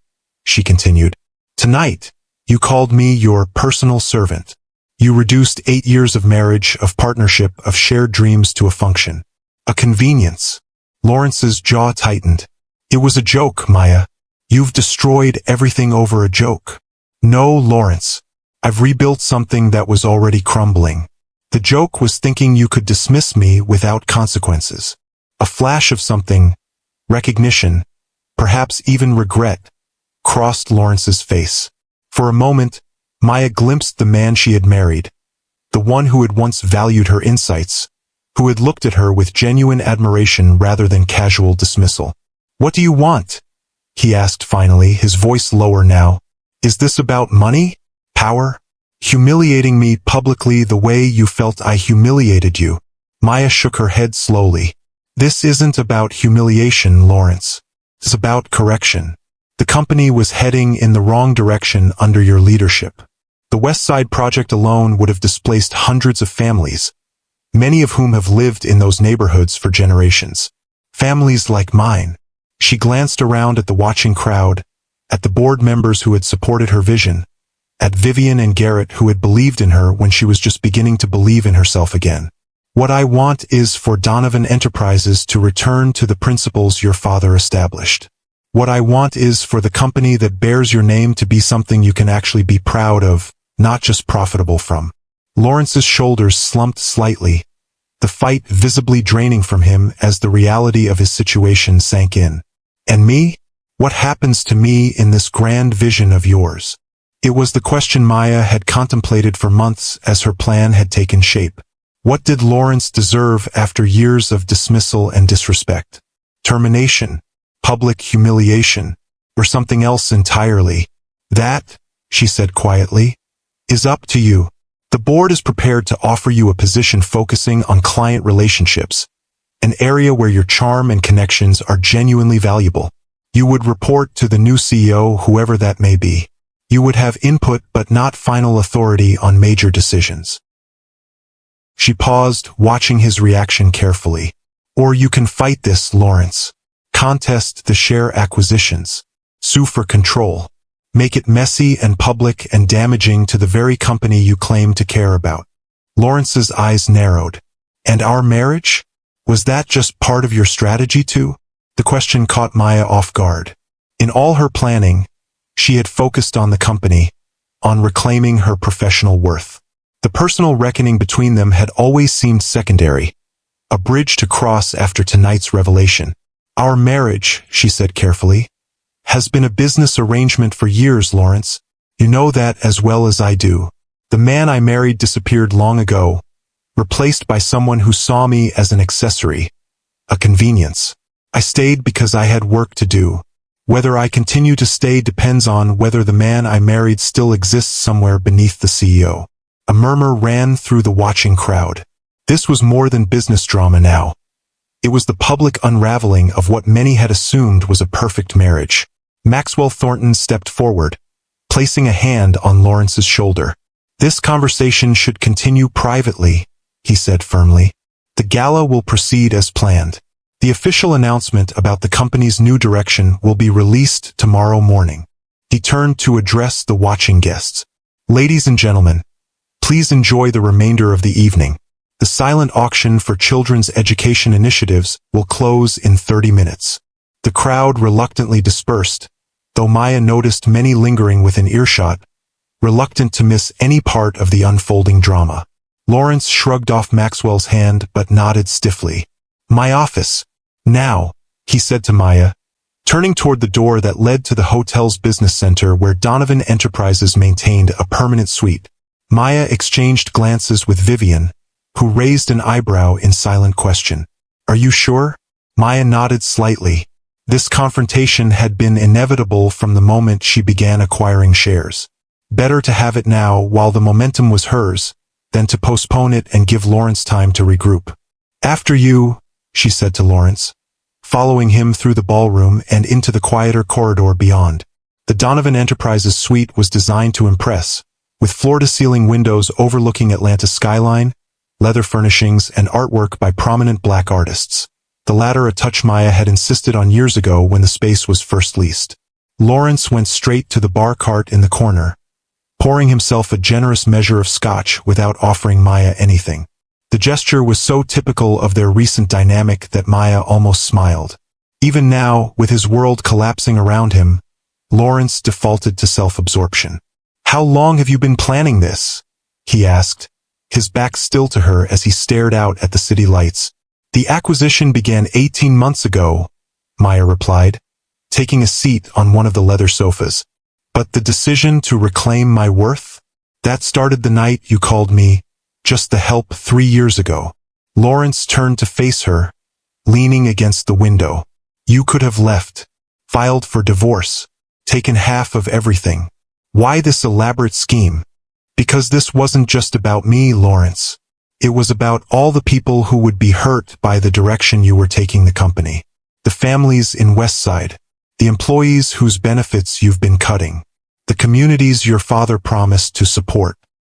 she continued. "Tonight, you called me your personal servant. You reduced 8 years of marriage, of partnership, of shared dreams to a function. A convenience." Lawrence's jaw tightened. "It was a joke, Maya. You've destroyed everything over a joke." "No, Lawrence. I've rebuilt something that was already crumbling. The joke was thinking you could dismiss me without consequences." A flash of something, recognition, perhaps even regret, crossed Lawrence's face. For a moment, Maya glimpsed the man she had married, the one who had once valued her insights, who had looked at her with genuine admiration rather than casual dismissal. "What do you want?" he asked finally, his voice lower now. "Is this about money? Power? Humiliating me publicly the way you felt I humiliated you?" Maya shook her head slowly. "This isn't about humiliation, Lawrence. It's about correction. The company was heading in the wrong direction under your leadership. The West Side Project alone would have displaced hundreds of families, many of whom have lived in those neighborhoods for generations. Families like mine." She glanced around at the watching crowd, at the board members who had supported her vision, at Vivian and Garrett who had believed in her when she was just beginning to believe in herself again. "What I want is for Donovan Enterprises to return to the principles your father established. What I want is for the company that bears your name to be something you can actually be proud of, not just profitable from." Lawrence's shoulders slumped slightly, the fight visibly draining from him as the reality of his situation sank in. "And me? What happens to me in this grand vision of yours?" It was the question Maya had contemplated for months as her plan had taken shape. What did Lawrence deserve after years of dismissal and disrespect? Termination? Public humiliation? Or something else entirely? "That," she said quietly, "is up to you. The board is prepared to offer you a position focusing on client relationships, an area where your charm and connections are genuinely valuable. You would report to the new CEO, whoever that may be. You would have input but not final authority on major decisions." She paused, watching his reaction carefully. "Or you can fight this, Lawrence. Contest the share acquisitions. Sue for control. Make it messy and public and damaging to the very company you claim to care about." Lawrence's eyes narrowed. "And our marriage? Was that just part of your strategy too?" The question caught Maya off guard. In all her planning, she had focused on the company, on reclaiming her professional worth. The personal reckoning between them had always seemed secondary, a bridge to cross after tonight's revelation. "Our marriage," she said carefully, "has been a business arrangement for years, Lawrence. You know that as well as I do. The man I married disappeared long ago, replaced by someone who saw me as an accessory, a convenience. I stayed because I had work to do. Whether I continue to stay depends on whether the man I married still exists somewhere beneath the CEO." A murmur ran through the watching crowd. This was more than business drama now. It was the public unraveling of what many had assumed was a perfect marriage. Maxwell Thornton stepped forward, placing a hand on Lawrence's shoulder. "This conversation should continue privately," he said firmly. "The gala will proceed as planned. The official announcement about the company's new direction will be released tomorrow morning." He turned to address the watching guests. "Ladies and gentlemen, please enjoy the remainder of the evening. The silent auction for children's education initiatives will close in 30 minutes. The crowd reluctantly dispersed, though Maya noticed many lingering within earshot, reluctant to miss any part of the unfolding drama. Lawrence shrugged off Maxwell's hand but nodded stiffly. "My office. Now," he said to Maya, turning toward the door that led to the hotel's business center where Donovan Enterprises maintained a permanent suite. Maya exchanged glances with Vivian, who raised an eyebrow in silent question. "Are you sure?" Maya nodded slightly. This confrontation had been inevitable from the moment she began acquiring shares. Better to have it now while the momentum was hers, than to postpone it and give Lawrence time to regroup. "After you," she said to Lawrence, following him through the ballroom and into the quieter corridor beyond. The Donovan Enterprises suite was designed to impress, with floor-to-ceiling windows overlooking Atlanta's skyline, leather furnishings, and artwork by prominent black artists. The latter a touch Maya had insisted on years ago when the space was first leased. Lawrence went straight to the bar cart in the corner, pouring himself a generous measure of scotch without offering Maya anything. The gesture was so typical of their recent dynamic that Maya almost smiled. Even now, with his world collapsing around him, Lawrence defaulted to self-absorption. "How long have you been planning this?" he asked, his back still to her as he stared out at the city lights. "The acquisition began 18 months ago," Maya replied, taking a seat on one of the leather sofas. "But the decision to reclaim my worth? That started the night you called me just the help 3 years ago." Lawrence turned to face her, leaning against the window. "You could have left, filed for divorce, taken half of everything. Why this elaborate scheme? Because this wasn't just about me, Lawrence. It was about all the people who would be hurt by the direction you were taking the company. The families in Westside, the employees whose benefits you've been cutting, the communities your father promised to support."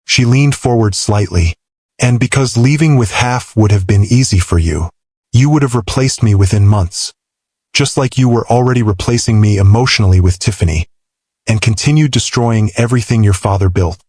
She leaned forward slightly. "And because leaving with half would have been easy for you, you would have replaced me within months, just like you were already replacing me emotionally with Tiffany, and continued destroying everything your father built."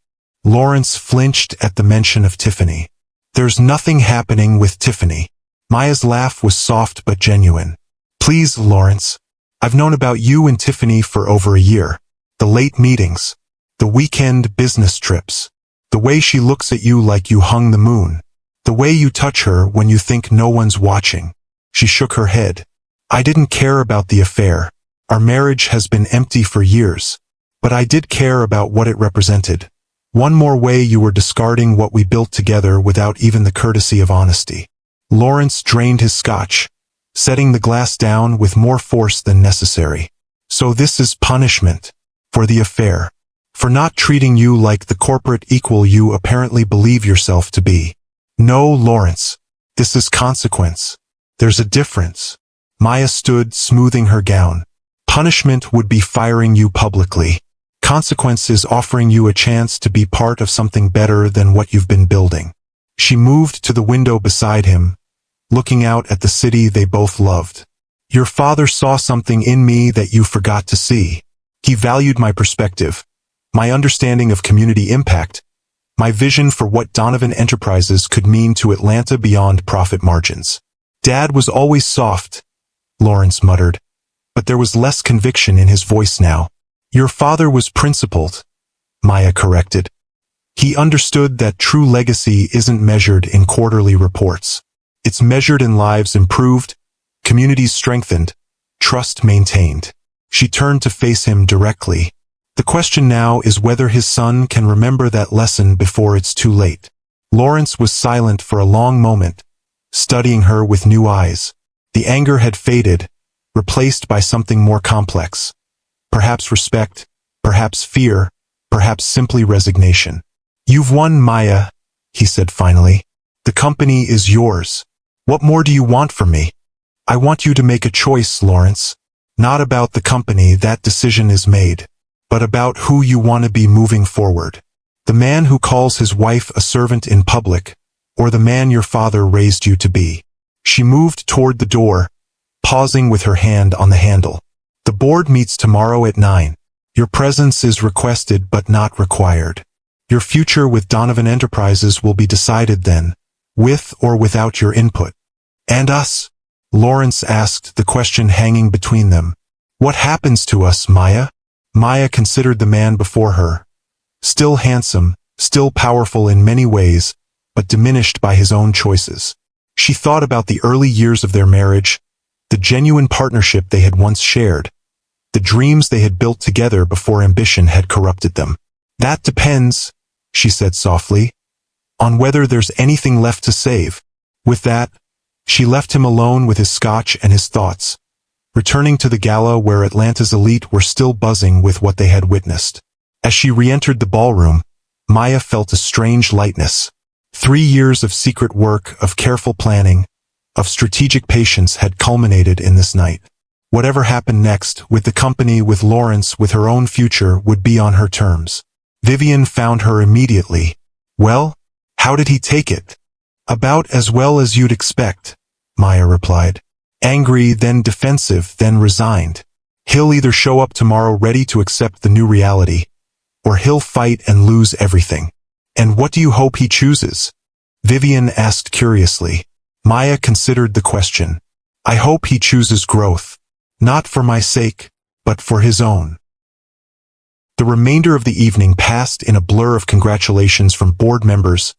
Lawrence flinched at the mention of Tiffany. "There's nothing happening with Tiffany." Maya's laugh was soft but genuine. "Please, Lawrence. I've known about you and Tiffany for over a year. The late meetings, the weekend business trips, the way she looks at you like you hung the moon, the way you touch her when you think no one's watching." She shook her head. "I didn't care about the affair. Our marriage has been empty for years. But I did care about what it represented. One more way you were discarding what we built together without even the courtesy of honesty." Lawrence drained his scotch, setting the glass down with more force than necessary. "So this is punishment for the affair, for not treating you like the corporate equal you apparently believe yourself to be." "No, Lawrence. This is consequence. There's a difference." Maya stood, smoothing her gown. "Punishment would be firing you publicly. Consequence is offering you a chance to be part of something better than what you've been building." She moved to the window beside him, looking out at the city they both loved. "Your father saw something in me that you forgot to see. He valued my perspective, my understanding of community impact, my vision for what Donovan Enterprises could mean to Atlanta beyond profit margins." "Dad was always soft," Lawrence muttered, but there was less conviction in his voice now. "Your father was principled," Maya corrected. "He understood that true legacy isn't measured in quarterly reports. It's measured in lives improved, communities strengthened, trust maintained." She turned to face him directly. "The question now is whether his son can remember that lesson before it's too late." Lawrence was silent for a long moment, studying her with new eyes. The anger had faded, replaced by something more complex. Perhaps respect, perhaps fear, perhaps simply resignation. "You've won, Maya," he said finally. The company is yours. What more do you want from me? I want you to make a choice, Lawrence. Not about the company, that decision is made, but about who you want to be moving forward. The man who calls his wife a servant in public, or the man your father raised you to be. She moved toward the door, pausing with her hand on the handle. The board meets tomorrow at 9. Your presence is requested but not required. Your future with Donovan Enterprises will be decided then, with or without your input. And us? Lawrence asked, the question hanging between them. What happens to us, Maya? Maya considered the man before her. Still handsome, still powerful in many ways, but diminished by his own choices. She thought about the early years of their marriage, the genuine partnership they had once shared, the dreams they had built together before ambition had corrupted them. That depends, she said softly, on whether there's anything left to save. With that, she left him alone with his scotch and his thoughts, returning to the gala where Atlanta's elite were still buzzing with what they had witnessed. As she re-entered the ballroom, Maya felt a strange lightness. 3 years of secret work, of careful planning, of strategic patience had culminated in this night. Whatever happened next, with the company, with Lawrence, with her own future, would be on her terms. Vivian found her immediately. Well, how did he take it? About as well as you'd expect, Maya replied. Angry, then defensive, then resigned. He'll either show up tomorrow ready to accept the new reality, or he'll fight and lose everything. And what do you hope he chooses? Vivian asked curiously. Maya considered the question. I hope he chooses growth. Not for my sake, but for his own. The remainder of the evening passed in a blur of congratulations from board members,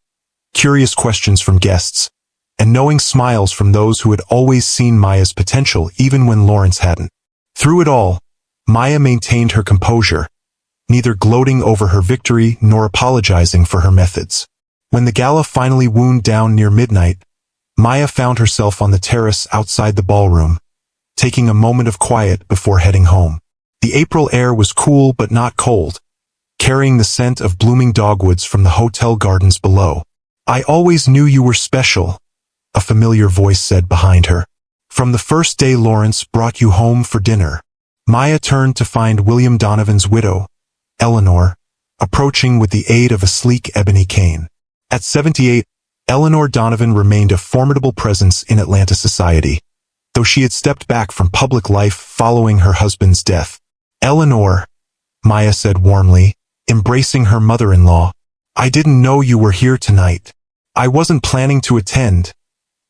curious questions from guests, and knowing smiles from those who had always seen Maya's potential even when Lawrence hadn't. Through it all, Maya maintained her composure, neither gloating over her victory nor apologizing for her methods. When the gala finally wound down near midnight, Maya found herself on the terrace outside the ballroom, taking a moment of quiet before heading home. The April air was cool but not cold, carrying the scent of blooming dogwoods from the hotel gardens below. I always knew you were special, a familiar voice said behind her. From the first day Lawrence brought you home for dinner. Maya turned to find William Donovan's widow, Eleanor, approaching with the aid of a sleek ebony cane. At 78, Eleanor Donovan remained a formidable presence in Atlanta society, though she had stepped back from public life following her husband's death. Eleanor, Maya said warmly, embracing her mother-in-law. I didn't know you were here tonight. I wasn't planning to attend,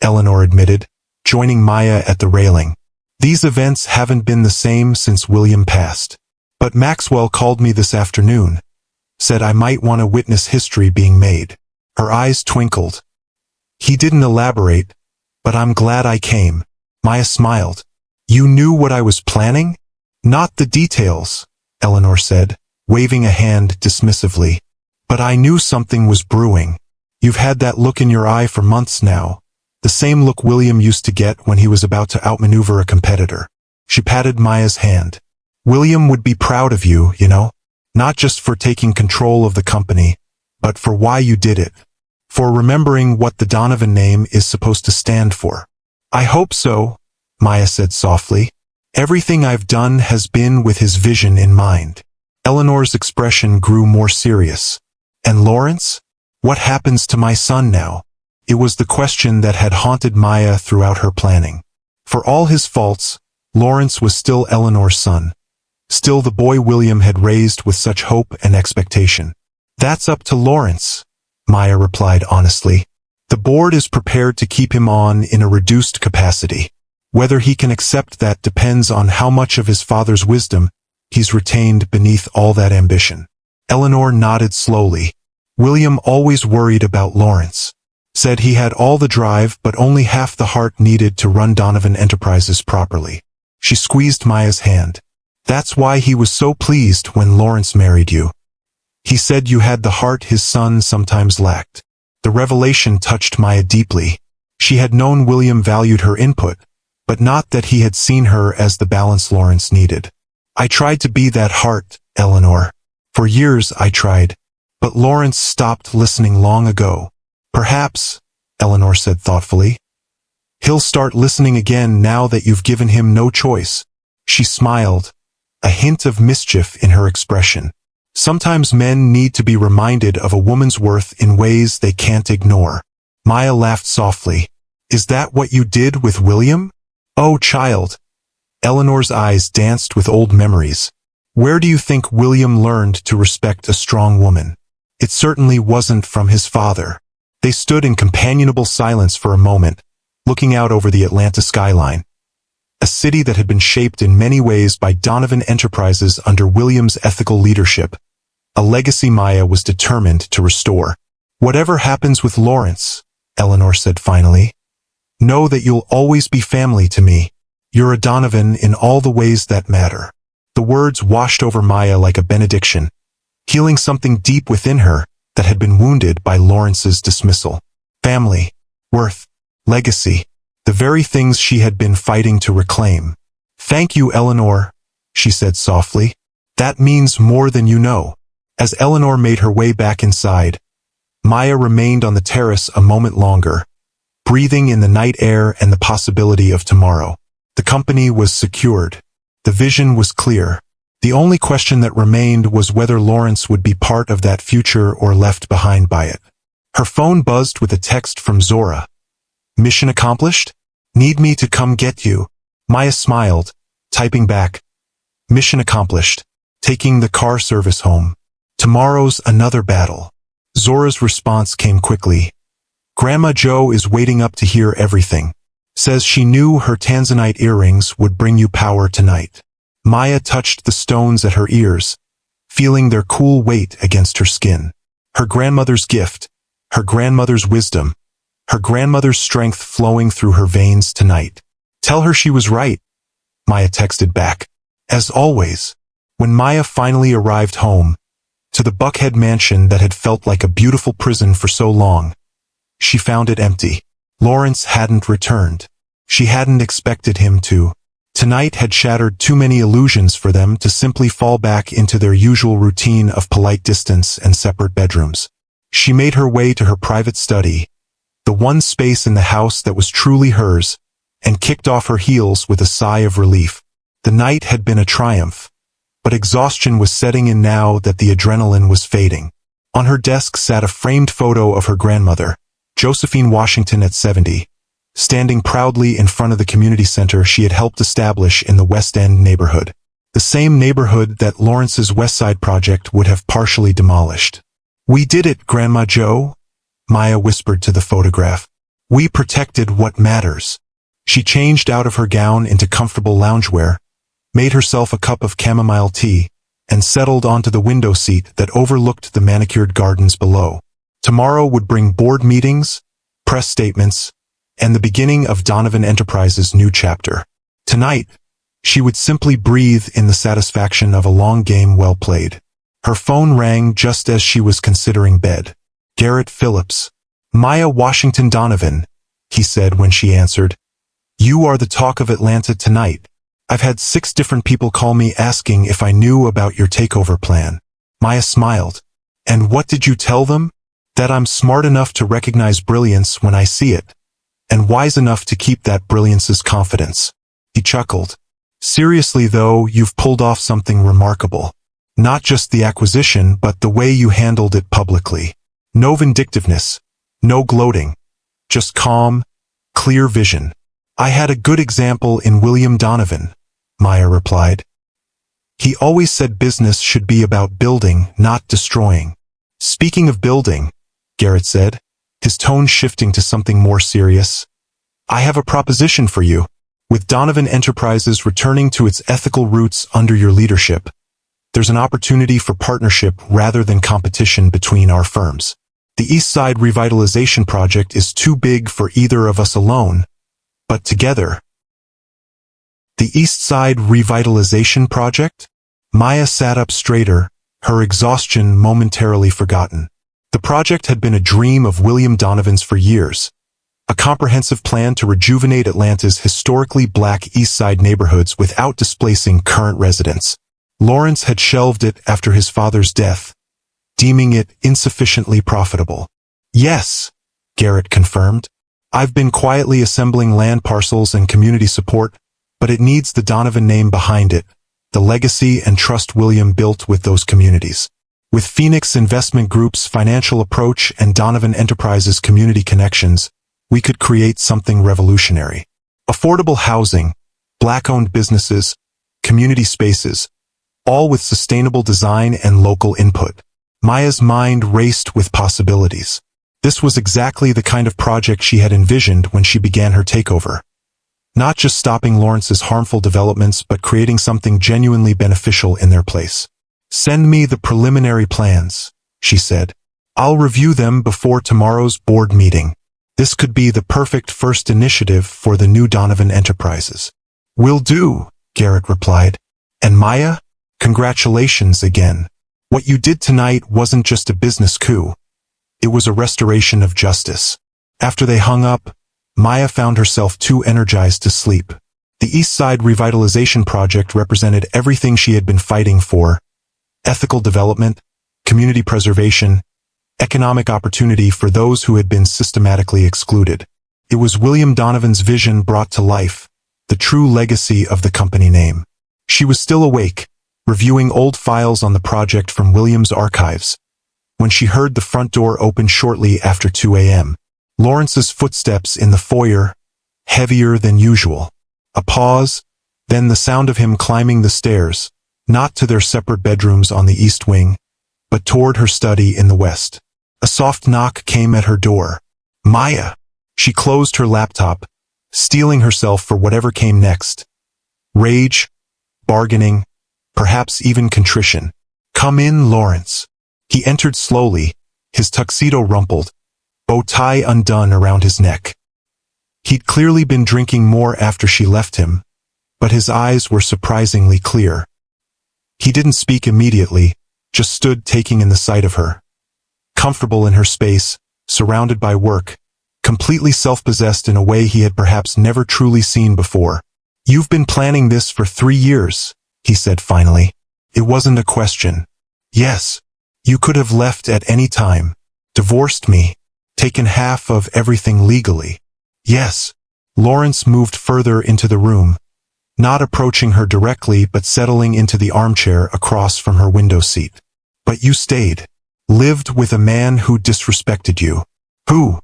Eleanor admitted, joining Maya at the railing. These events haven't been the same since William passed. But Maxwell called me this afternoon, said I might want to witness history being made. Her eyes twinkled. He didn't elaborate, but I'm glad I came. Maya smiled. You knew what I was planning? Not the details, Eleanor said, waving a hand dismissively. But I knew something was brewing. You've had that look in your eye for months now, the same look William used to get when he was about to outmaneuver a competitor. She patted Maya's hand. William would be proud of you, you know, not just for taking control of the company, but for why you did it, for remembering what the Donovan name is supposed to stand for. I hope so, Maya said softly. Everything I've done has been with his vision in mind. Eleanor's expression grew more serious. And Lawrence? What happens to my son now? It was the question that had haunted Maya throughout her planning. For all his faults, Lawrence was still Eleanor's son. Still the boy William had raised with such hope and expectation. That's up to Lawrence, Maya replied honestly. The board is prepared to keep him on in a reduced capacity. Whether he can accept that depends on how much of his father's wisdom he's retained beneath all that ambition. Eleanor nodded slowly. William always worried about Lawrence. Said he had all the drive but only half the heart needed to run Donovan Enterprises properly. She squeezed Maya's hand. That's why he was so pleased when Lawrence married you. He said you had the heart his son sometimes lacked. The revelation touched Maya deeply. She had known William valued her input, but not that he had seen her as the balance Lawrence needed. I tried to be that heart, Eleanor. For years I tried, but Lawrence stopped listening long ago. Perhaps, Eleanor said thoughtfully. He'll start listening again now that you've given him no choice. She smiled, a hint of mischief in her expression. Sometimes men need to be reminded of a woman's worth in ways they can't ignore. Maya laughed softly. Is that what you did with William? Oh, child. Eleanor's eyes danced with old memories. Where do you think William learned to respect a strong woman? It certainly wasn't from his father. They stood in companionable silence for a moment, looking out over the Atlanta skyline. A city that had been shaped in many ways by Donovan Enterprises under William's ethical leadership. A legacy Maya was determined to restore. Whatever happens with Lawrence, Eleanor said finally, know that you'll always be family to me. You're a Donovan in all the ways that matter. The words washed over Maya like a benediction, healing something deep within her that had been wounded by Lawrence's dismissal. Family, worth, legacy, the very things she had been fighting to reclaim. Thank you, Eleanor, she said softly. That means more than you know. As Eleanor made her way back inside, Maya remained on the terrace a moment longer, breathing in the night air and the possibility of tomorrow. The company was secured. The vision was clear. The only question that remained was whether Lawrence would be part of that future or left behind by it. Her phone buzzed with a text from Zora. Mission accomplished? Need me to come get you? Maya smiled, typing back. Mission accomplished. Taking the car service home. Tomorrow's another battle. Zora's response came quickly. Grandma Jo is waiting up to hear everything. Says she knew her tanzanite earrings would bring you power tonight. Maya touched the stones at her ears, feeling their cool weight against her skin. Her grandmother's gift, her grandmother's wisdom, her grandmother's strength flowing through her veins tonight. Tell her she was right, Maya texted back. As always, when Maya finally arrived home, to the Buckhead mansion that had felt like a beautiful prison for so long, she found it empty. Lawrence hadn't returned. She hadn't expected him to. Tonight had shattered too many illusions for them to simply fall back into their usual routine of polite distance and separate bedrooms. She made her way to her private study, the one space in the house that was truly hers, and kicked off her heels with a sigh of relief. The night had been a triumph, but exhaustion was setting in now that the adrenaline was fading. On her desk sat a framed photo of her grandmother, Josephine Washington at 70, standing proudly in front of the community center she had helped establish in the West End neighborhood. The same neighborhood that Lawrence's West Side project would have partially demolished. We did it, Grandma Jo, Maya whispered to the photograph. We protected what matters. She changed out of her gown into comfortable loungewear, made herself a cup of chamomile tea, and settled onto the window seat that overlooked the manicured gardens below. Tomorrow would bring board meetings, press statements, and the beginning of Donovan Enterprises' new chapter. Tonight, she would simply breathe in the satisfaction of a long game well played. Her phone rang just as she was considering bed. Garrett Phillips. Maya Washington Donovan, he said when she answered. You are the talk of Atlanta tonight. I've had 6 different people call me asking if I knew about your takeover plan. Maya smiled. And what did you tell them? That I'm smart enough to recognize brilliance when I see it, and wise enough to keep that brilliance's confidence. He chuckled. Seriously though, you've pulled off something remarkable. Not just the acquisition, but the way you handled it publicly. No vindictiveness, no gloating, just calm, clear vision. I had a good example in William Donovan, Maya replied. He always said business should be about building, not destroying. Speaking of building, Garrett said, his tone shifting to something more serious. I have a proposition for you. With Donovan Enterprises returning to its ethical roots under your leadership, there's an opportunity for partnership rather than competition between our firms. The East Side Revitalization Project is too big for either of us alone, but together. The East Side Revitalization Project? Maya sat up straighter, her exhaustion momentarily forgotten. The project had been a dream of William Donovan's for years, a comprehensive plan to rejuvenate Atlanta's historically black East Side neighborhoods without displacing current residents. Lawrence had shelved it after his father's death, deeming it insufficiently profitable. Yes, Garrett confirmed. I've been quietly assembling land parcels and community support, but it needs the Donovan name behind it, the legacy and trust William built with those communities. With Phoenix Investment Group's financial approach and Donovan Enterprises' community connections, we could create something revolutionary. Affordable housing, Black-owned businesses, community spaces, all with sustainable design and local input. Maya's mind raced with possibilities. This was exactly the kind of project she had envisioned when she began her takeover. Not just stopping Lawrence's harmful developments, but creating something genuinely beneficial in their place. "Send me the preliminary plans," she said. "I'll review them before tomorrow's board meeting. This could be the perfect first initiative for the new Donovan Enterprises." "Will do," Garrett replied. "And Maya, congratulations again. What you did tonight wasn't just a business coup. It was a restoration of justice." After they hung up, Maya found herself too energized to sleep. The East Side Revitalization Project represented everything she had been fighting for: ethical development, community preservation, economic opportunity for those who had been systematically excluded. It was William Donovan's vision brought to life, the true legacy of the company name. She was still awake, reviewing old files on the project from William's archives, when she heard the front door open shortly after 2 a.m. Lawrence's footsteps in the foyer, heavier than usual. A pause, then the sound of him climbing the stairs, not to their separate bedrooms on the east wing, but toward her study in the west. A soft knock came at her door. "Maya." She closed her laptop, steeling herself for whatever came next. Rage, bargaining, perhaps even contrition. "Come in, Lawrence." He entered slowly, his tuxedo rumpled, bow tie undone around his neck. He'd clearly been drinking more after she left him, but his eyes were surprisingly clear. He didn't speak immediately, just stood taking in the sight of her. Comfortable in her space, surrounded by work, completely self-possessed in a way he had perhaps never truly seen before. "You've been planning this for 3 years, he said finally. It wasn't a question. "Yes. You could have left at any time, divorced me, taken half of everything legally." "Yes." Lawrence moved further into the room, not approaching her directly but settling into the armchair across from her window seat. "But you stayed. Lived with a man who disrespected you." "Who?"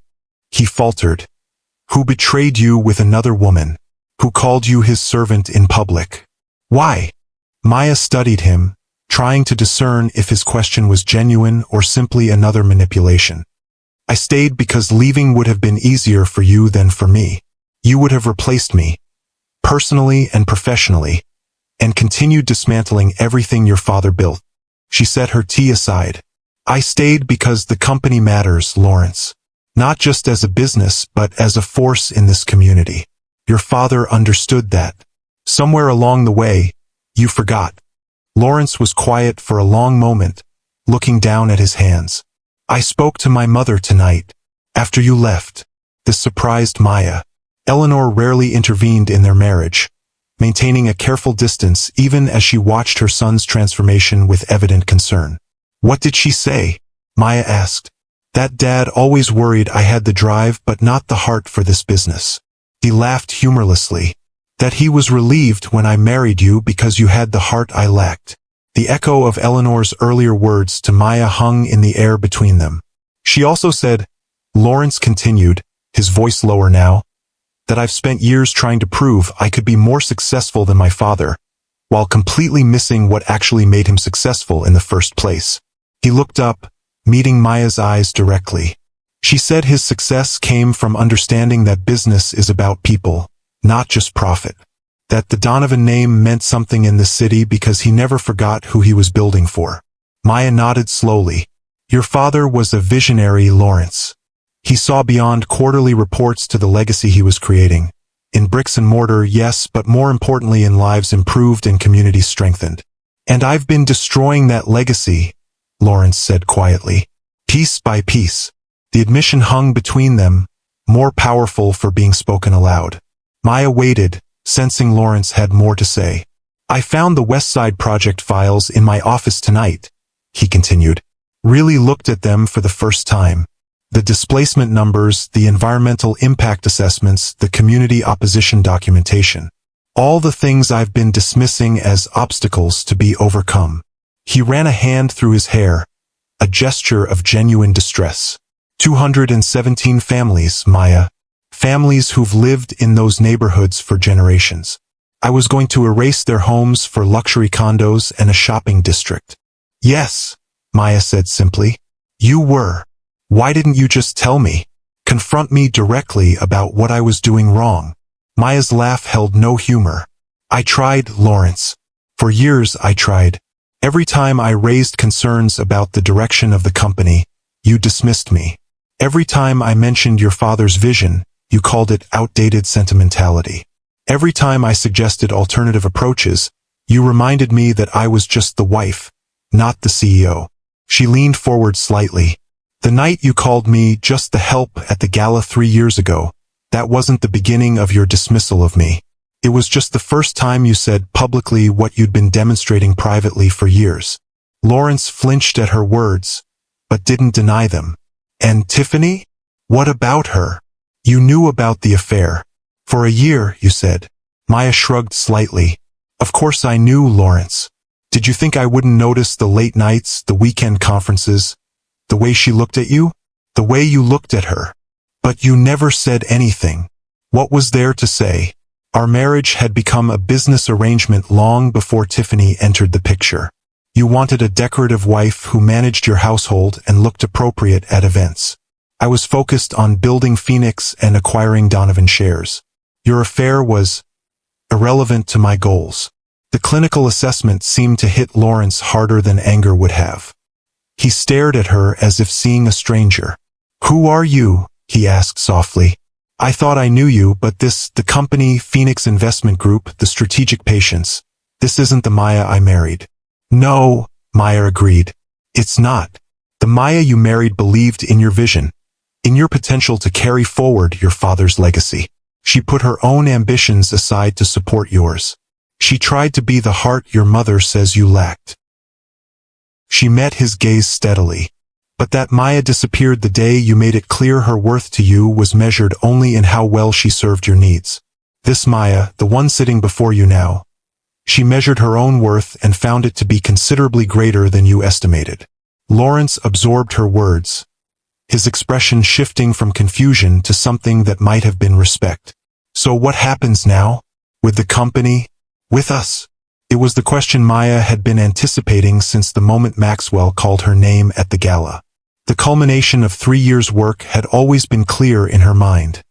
he faltered. "Who betrayed you with another woman. Who called you his servant in public." "Why?" Maya studied him, trying to discern if his question was genuine or simply another manipulation. "I stayed because leaving would have been easier for you than for me. You would have replaced me, personally and professionally, and continued dismantling everything your father built." She set her tea aside. "I stayed because the company matters, Lawrence. Not just as a business, but as a force in this community. Your father understood that. Somewhere along the way, you forgot." Lawrence was quiet for a long moment, looking down at his hands. "I spoke to my mother tonight, after you left." This surprised Maya. Eleanor rarely intervened in their marriage, maintaining a careful distance even as she watched her son's transformation with evident concern. "What did she say?" Maya asked. "That Dad always worried I had the drive but not the heart for this business." He laughed humorlessly. "That he was relieved when I married you because you had the heart I lacked." The echo of Eleanor's earlier words to Maya hung in the air between them. She also said, Lawrence continued, his voice lower now, "that I've spent years trying to prove I could be more successful than my father, while completely missing what actually made him successful in the first place." He looked up, meeting Maya's eyes directly. She said his success came from understanding that business is about people, not just profit. That the Donovan name meant something in the city because he never forgot who he was building for. Maya nodded slowly. "Your father was a visionary, Lawrence. He saw beyond quarterly reports to the legacy he was creating. In bricks and mortar, yes, but more importantly in lives improved and communities strengthened. And I've been destroying that legacy," Lawrence said quietly. "Piece by piece." The admission hung between them, more powerful for being spoken aloud. Maya waited, sensing Lawrence had more to say. "I found the West Side Project files in my office tonight," he continued. "Really looked at them for the first time. The displacement numbers, the environmental impact assessments, the community opposition documentation. All the things I've been dismissing as obstacles to be overcome. He ran a hand through his hair, a gesture of genuine distress. 217 families, Maya. Families who've lived in those neighborhoods for generations. I was going to erase their homes for luxury condos and a shopping district. Yes, Maya said simply. You were. Why didn't you just tell me? Confront me directly about what I was doing wrong. Maya's laugh held no humor. I tried, Lawrence. For years I tried. Every time I raised concerns about the direction of the company, you dismissed me. Every time I mentioned your father's vision, you called it outdated sentimentality. Every time I suggested alternative approaches, you reminded me that I was just the wife, not the CEO. She leaned forward slightly. The night you called me just the help at the gala 3 years ago, that wasn't the beginning of your dismissal of me. It was just the first time you said publicly what you'd been demonstrating privately for years. Lawrence flinched at her words, but didn't deny them. And Tiffany? What about her? You knew about the affair. For a year, you said. Maya shrugged slightly. Of course I knew, Lawrence. Did you think I wouldn't notice the late nights, the weekend conferences? The way she looked at you? The way you looked at her? But you never said anything. What was there to say? Our marriage had become a business arrangement long before Tiffany entered the picture. You wanted a decorative wife who managed your household and looked appropriate at events. I was focused on building Phoenix and acquiring Donovan shares. Your affair was irrelevant to my goals. The clinical assessment seemed to hit Lawrence harder than anger would have. He stared at her as if seeing a stranger. Who are you? He asked softly. I thought I knew you, but the company, Phoenix Investment Group, the strategic patience. This isn't the Maya I married. No, Maya agreed. It's not. The Maya you married believed in your vision, in your potential to carry forward your father's legacy. She put her own ambitions aside to support yours. She tried to be the heart your mother says you lacked. She met his gaze steadily. But that Maya disappeared the day you made it clear her worth to you was measured only in how well she served your needs. This Maya, the one sitting before you now, she measured her own worth and found it to be considerably greater than you estimated. Lawrence absorbed her words, his expression shifting from confusion to something that might have been respect. So what happens now? With the company? With us? It was the question Maya had been anticipating since the moment Maxwell called her name at the gala. The culmination of 3 years' work had always been clear in her mind.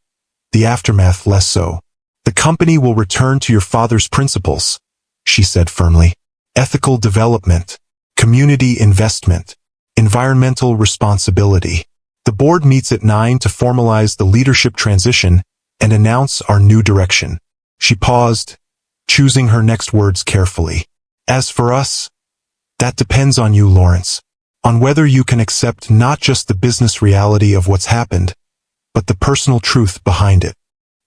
The aftermath less so. The company will return to your father's principles, she said firmly. Ethical development, community investment, environmental responsibility. The board meets at 9 to formalize the leadership transition and announce our new direction. She paused, choosing her next words carefully. As for us, that depends on you, Lawrence. On whether you can accept not just the business reality of what's happened, but the personal truth behind it.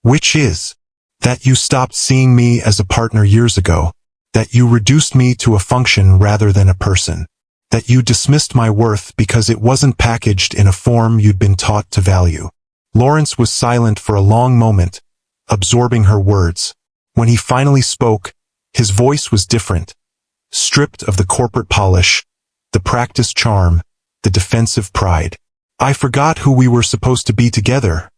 Which is, that you stopped seeing me as a partner years ago, that you reduced me to a function rather than a person, that you dismissed my worth because it wasn't packaged in a form you'd been taught to value. Lawrence was silent for a long moment, absorbing her words. When he finally spoke, his voice was different, stripped of the corporate polish, the practiced charm, the defensive pride. I forgot who we were supposed to be together,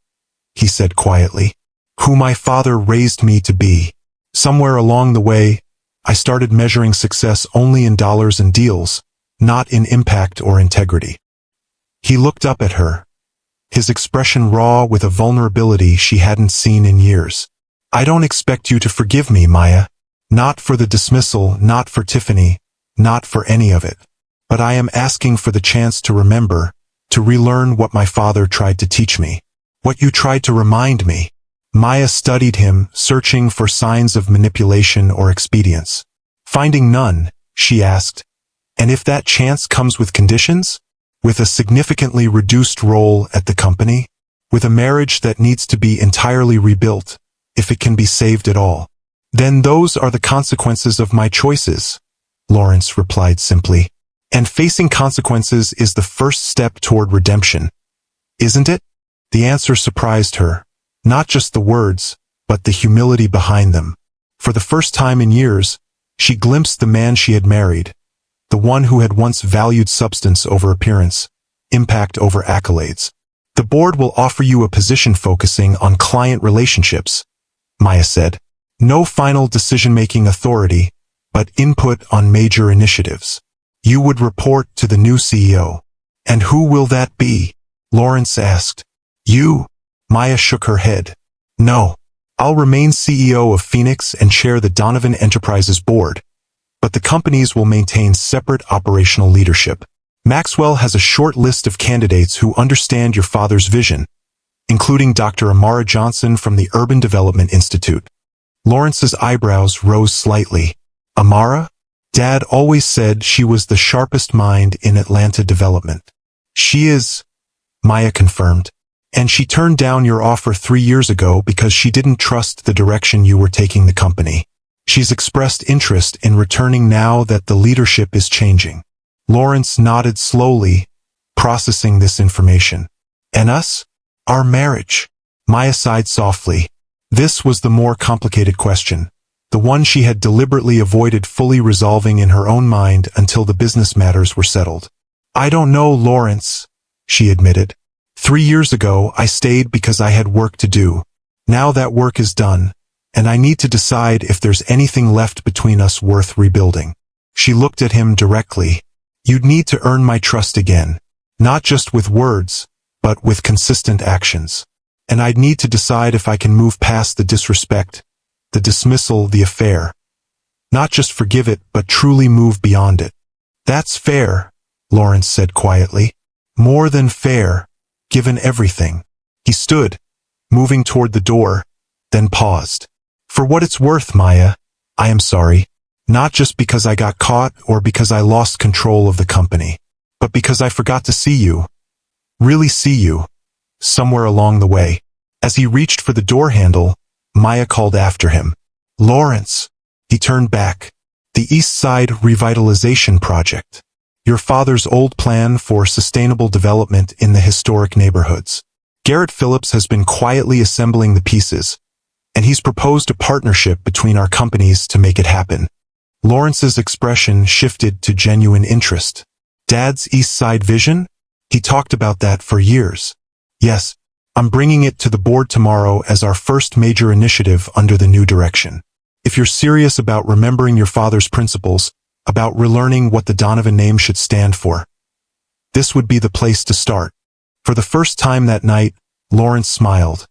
he said quietly. Who my father raised me to be. Somewhere along the way, I started measuring success only in dollars and deals, not in impact or integrity. He looked up at her, his expression raw with a vulnerability she hadn't seen in years. I don't expect you to forgive me, Maya. Not for the dismissal, not for Tiffany, not for any of it. But I am asking for the chance to remember, to relearn what my father tried to teach me. What you tried to remind me. Maya studied him, searching for signs of manipulation or expedience. Finding none, she asked, and if that chance comes with conditions? With a significantly reduced role at the company? With a marriage that needs to be entirely rebuilt, if it can be saved at all? Then those are the consequences of my choices, Lawrence replied simply. And facing consequences is the first step toward redemption. Isn't it? The answer surprised her. Not just the words, but the humility behind them. For the first time in years, she glimpsed the man she had married, the one who had once valued substance over appearance, impact over accolades. The board will offer you a position focusing on client relationships, Maya said. No final decision-making authority, but input on major initiatives. You would report to the new CEO. And who will that be? Lawrence asked. You? Maya shook her head. No. I'll remain CEO of Phoenix and chair the Donovan Enterprises board, but the companies will maintain separate operational leadership. Maxwell has a short list of candidates who understand your father's vision, including Dr. Amara Johnson from the Urban Development Institute. Lawrence's eyebrows rose slightly. Amara? Dad always said she was the sharpest mind in Atlanta development. She is, Maya confirmed. And she turned down your offer 3 years ago because she didn't trust the direction you were taking the company. She's expressed interest in returning now that the leadership is changing. Lawrence nodded slowly, processing this information. And us? Our marriage? Maya sighed softly. This was the more complicated question, the one she had deliberately avoided fully resolving in her own mind until the business matters were settled. I don't know, Lawrence, she admitted. 3 years ago, I stayed because I had work to do. Now that work is done, and I need to decide if there's anything left between us worth rebuilding. She looked at him directly. You'd need to earn my trust again, not just with words, but with consistent actions. And I'd need to decide if I can move past the disrespect, the dismissal, the affair. Not just forgive it, but truly move beyond it. That's fair, Lawrence said quietly. More than fair. Given everything. He stood, moving toward the door, then paused. For what it's worth, Maya, I am sorry. Not just because I got caught or because I lost control of the company, but because I forgot to see you. Really see you. Somewhere along the way. As he reached for the door handle, Maya called after him. Lawrence. He turned back. The East Side Revitalization Project. Your father's old plan for sustainable development in the historic neighborhoods. Garrett Phillips has been quietly assembling the pieces, and he's proposed a partnership between our companies to make it happen. Lawrence's expression shifted to genuine interest. Dad's East Side vision? He talked about that for years. Yes, I'm bringing it to the board tomorrow as our first major initiative under the new direction. If you're serious about remembering your father's principles, about relearning what the Donovan name should stand for, this would be the place to start. For the first time that night, Lawrence smiled.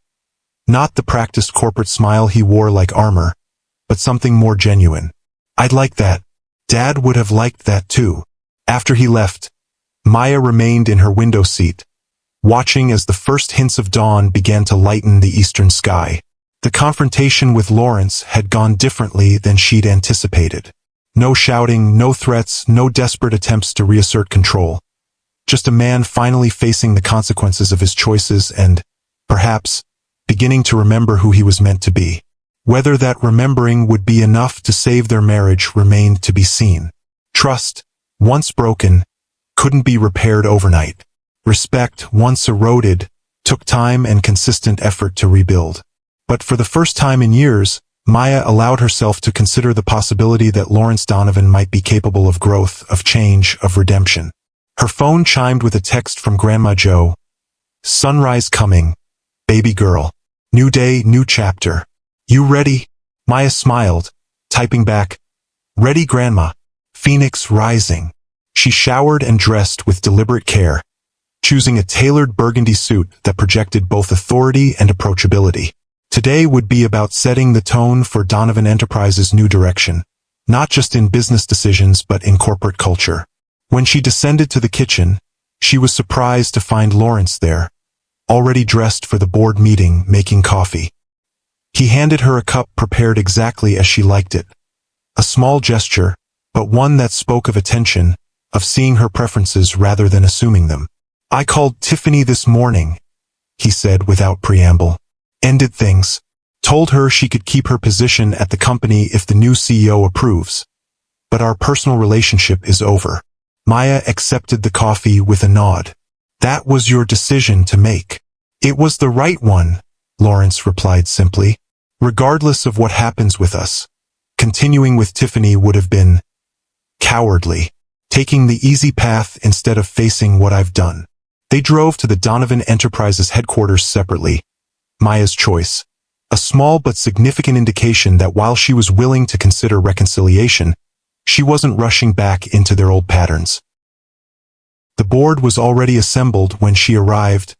Not the practiced corporate smile he wore like armor, but something more genuine. I'd like that. Dad would have liked that too. After he left, Maya remained in her window seat, watching as the first hints of dawn began to lighten the eastern sky. The confrontation with Lawrence had gone differently than she'd anticipated. No shouting, no threats, no desperate attempts to reassert control. Just a man finally facing the consequences of his choices and, perhaps, beginning to remember who he was meant to be. Whether that remembering would be enough to save their marriage remained to be seen. Trust, once broken, couldn't be repaired overnight. Respect, once eroded, took time and consistent effort to rebuild. But for the first time in years, Maya allowed herself to consider the possibility that Lawrence Donovan might be capable of growth, of change, of redemption. Her phone chimed with a text from Grandma Jo. Sunrise coming. Baby girl. New day, new chapter. You ready? Maya smiled, typing back, Ready, Grandma. Phoenix rising. She showered and dressed with deliberate care, choosing a tailored burgundy suit that projected both authority and approachability. Today would be about setting the tone for Donovan Enterprises' new direction, not just in business decisions but in corporate culture. When she descended to the kitchen, she was surprised to find Lawrence there, already dressed for the board meeting, making coffee. He handed her a cup prepared exactly as she liked it. A small gesture, but one that spoke of attention, of seeing her preferences rather than assuming them. I called Tiffany this morning, he said without preamble. Ended things. Told her she could keep her position at the company if the new CEO approves. But our personal relationship is over. Maya accepted the coffee with a nod. That was your decision to make. It was the right one, Lawrence replied simply. Regardless of what happens with us, continuing with Tiffany would have been cowardly, taking the easy path instead of facing what I've done. They drove to the Donovan Enterprises headquarters separately. Maya's choice, a small but significant indication that while she was willing to consider reconciliation, she wasn't rushing back into their old patterns. The board was already assembled when she arrived,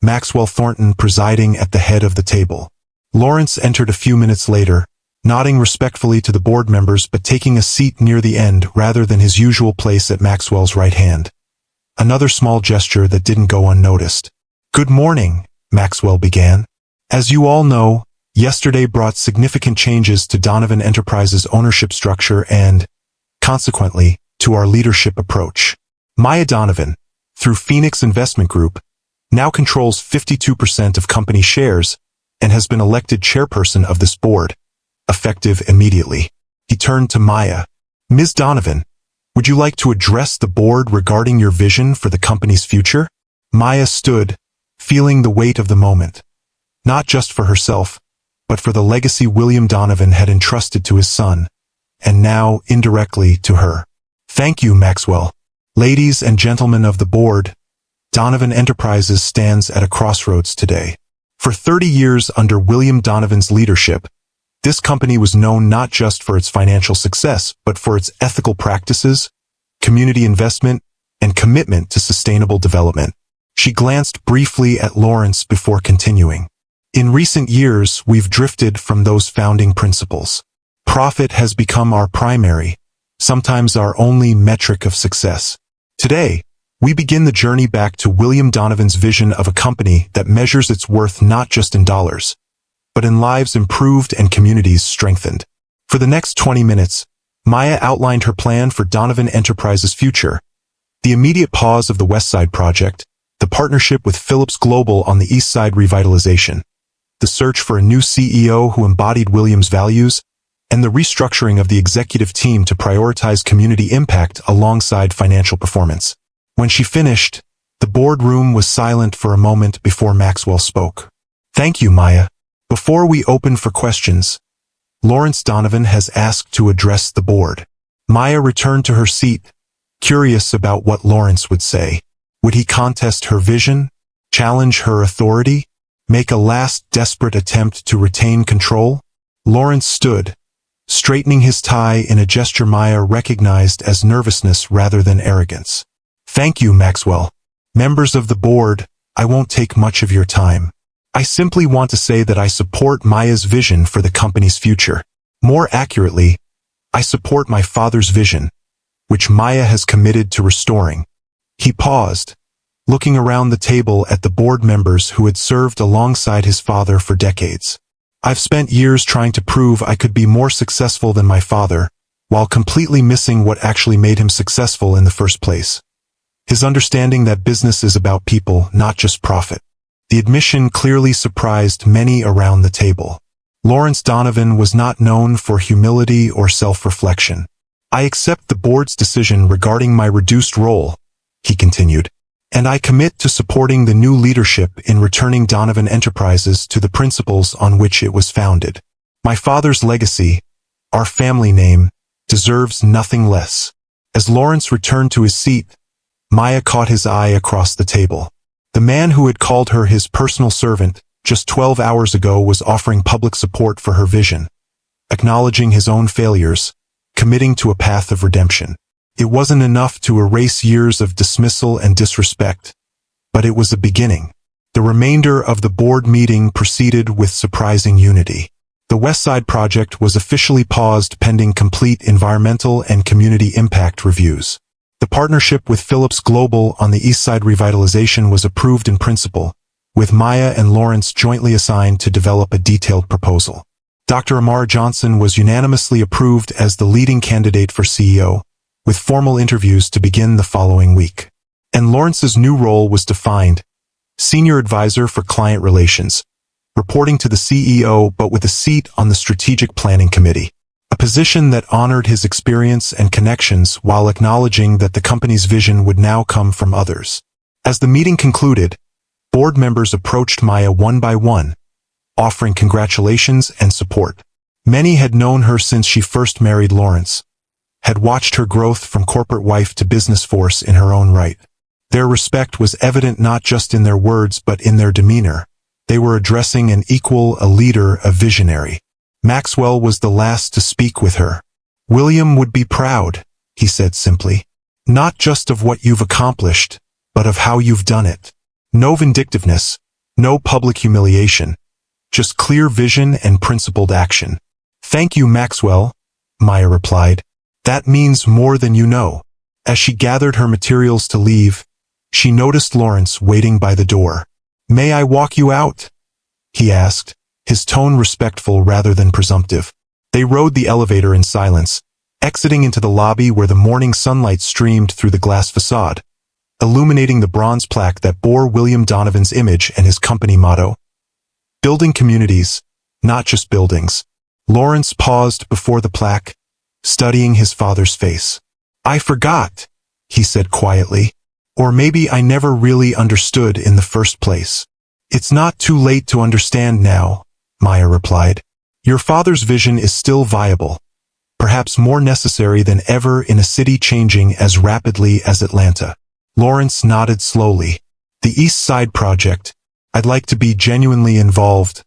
Maxwell Thornton presiding at the head of the table. Lawrence entered a few minutes later, nodding respectfully to the board members but taking a seat near the end rather than his usual place at Maxwell's right hand. Another small gesture that didn't go unnoticed. "Good morning," Maxwell began. "As you all know, yesterday brought significant changes to Donovan Enterprises' ownership structure and, consequently, to our leadership approach. Maya Donovan, through Phoenix Investment Group, now controls 52% of company shares and has been elected chairperson of this board, effective immediately." He turned to Maya. "Ms. Donovan, would you like to address the board regarding your vision for the company's future?" Maya stood, feeling the weight of the moment, not just for herself, but for the legacy William Donovan had entrusted to his son, and now indirectly to her. "Thank you, Maxwell. Ladies and gentlemen of the board, Donovan Enterprises stands at a crossroads today. For 30 years under William Donovan's leadership, this company was known not just for its financial success, but for its ethical practices, community investment, and commitment to sustainable development. She glanced briefly at Lawrence before continuing. "In recent years, we've drifted from those founding principles. Profit has become our primary, sometimes our only metric of success. Today, we begin the journey back to William Donovan's vision of a company that measures its worth not just in dollars, but in lives improved and communities strengthened." For the next 20 minutes, Maya outlined her plan for Donovan Enterprises' future: the immediate pause of the West Side project, the partnership with Phillips Global on the East Side revitalization, the search for a new CEO who embodied Williams' values, and the restructuring of the executive team to prioritize community impact alongside financial performance. When she finished, the boardroom was silent for a moment before Maxwell spoke. "Thank you, Maya. Before we open for questions, Lawrence Donovan has asked to address the board." Maya returned to her seat, curious about what Lawrence would say. Would he contest her vision, challenge her authority, make a last desperate attempt to retain control? Lawrence stood, straightening his tie in a gesture Maya recognized as nervousness rather than arrogance. "Thank you, Maxwell. Members of the board, I won't take much of your time. I simply want to say that I support Maya's vision for the company's future. More accurately, I support my father's vision, which Maya has committed to restoring." He paused, looking around the table at the board members who had served alongside his father for decades. "I've spent years trying to prove I could be more successful than my father, while completely missing what actually made him successful in the first place. His understanding that business is about people, not just profit." The admission clearly surprised many around the table. Lawrence Donovan was not known for humility or self-reflection. "I accept the board's decision regarding my reduced role," he continued, "and I commit to supporting the new leadership in returning Donovan Enterprises to the principles on which it was founded. My father's legacy, our family name, deserves nothing less." As Lawrence returned to his seat, Maya caught his eye across the table. The man who had called her his personal servant just 12 hours ago was offering public support for her vision, acknowledging his own failures, committing to a path of redemption. It wasn't enough to erase years of dismissal and disrespect, but it was a beginning. The remainder of the board meeting proceeded with surprising unity. The West Side project was officially paused pending complete environmental and community impact reviews. The partnership with Phillips Global on the East Side revitalization was approved in principle, with Maya and Lawrence jointly assigned to develop a detailed proposal. Dr. Amara Johnson was unanimously approved as the leading candidate for CEO, with formal interviews to begin the following week. And Lawrence's new role was defined: Senior Advisor for Client Relations, reporting to the CEO but with a seat on the Strategic Planning Committee. A position that honored his experience and connections while acknowledging that the company's vision would now come from others. As the meeting concluded, board members approached Maya one by one, offering congratulations and support. Many had known her since she first married Lawrence, had watched her growth from corporate wife to business force in her own right. Their respect was evident not just in their words but in their demeanor. They were addressing an equal, a leader, a visionary. Maxwell was the last to speak with her. "William would be proud," he said simply. "Not just of what you've accomplished, but of how you've done it. No vindictiveness, no public humiliation, just clear vision and principled action." "Thank you, Maxwell," Maya replied. "That means more than you know." As she gathered her materials to leave, she noticed Lawrence waiting by the door. "May I walk you out?" he asked, his tone respectful rather than presumptive. They rode the elevator in silence, exiting into the lobby where the morning sunlight streamed through the glass facade, illuminating the bronze plaque that bore William Donovan's image and his company motto. "Building communities, not just buildings." Lawrence paused before the plaque, studying his father's face. "I forgot," he said quietly. "Or maybe I never really understood in the first place." "It's not too late to understand now," Maya replied. "Your father's vision is still viable, perhaps more necessary than ever in a city changing as rapidly as Atlanta." Lawrence nodded slowly. "The East Side Project, I'd like to be genuinely involved,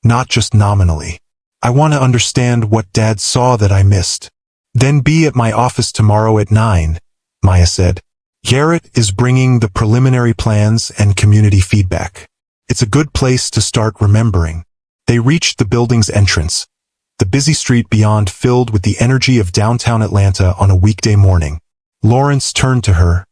not just nominally. I want to understand what Dad saw that I missed." "Then be at my office tomorrow at 9, Maya said. "Garrett is bringing the preliminary plans and community feedback. It's a good place to start remembering." They reached the building's entrance, the busy street beyond filled with the energy of downtown Atlanta on a weekday morning. Lawrence turned to her,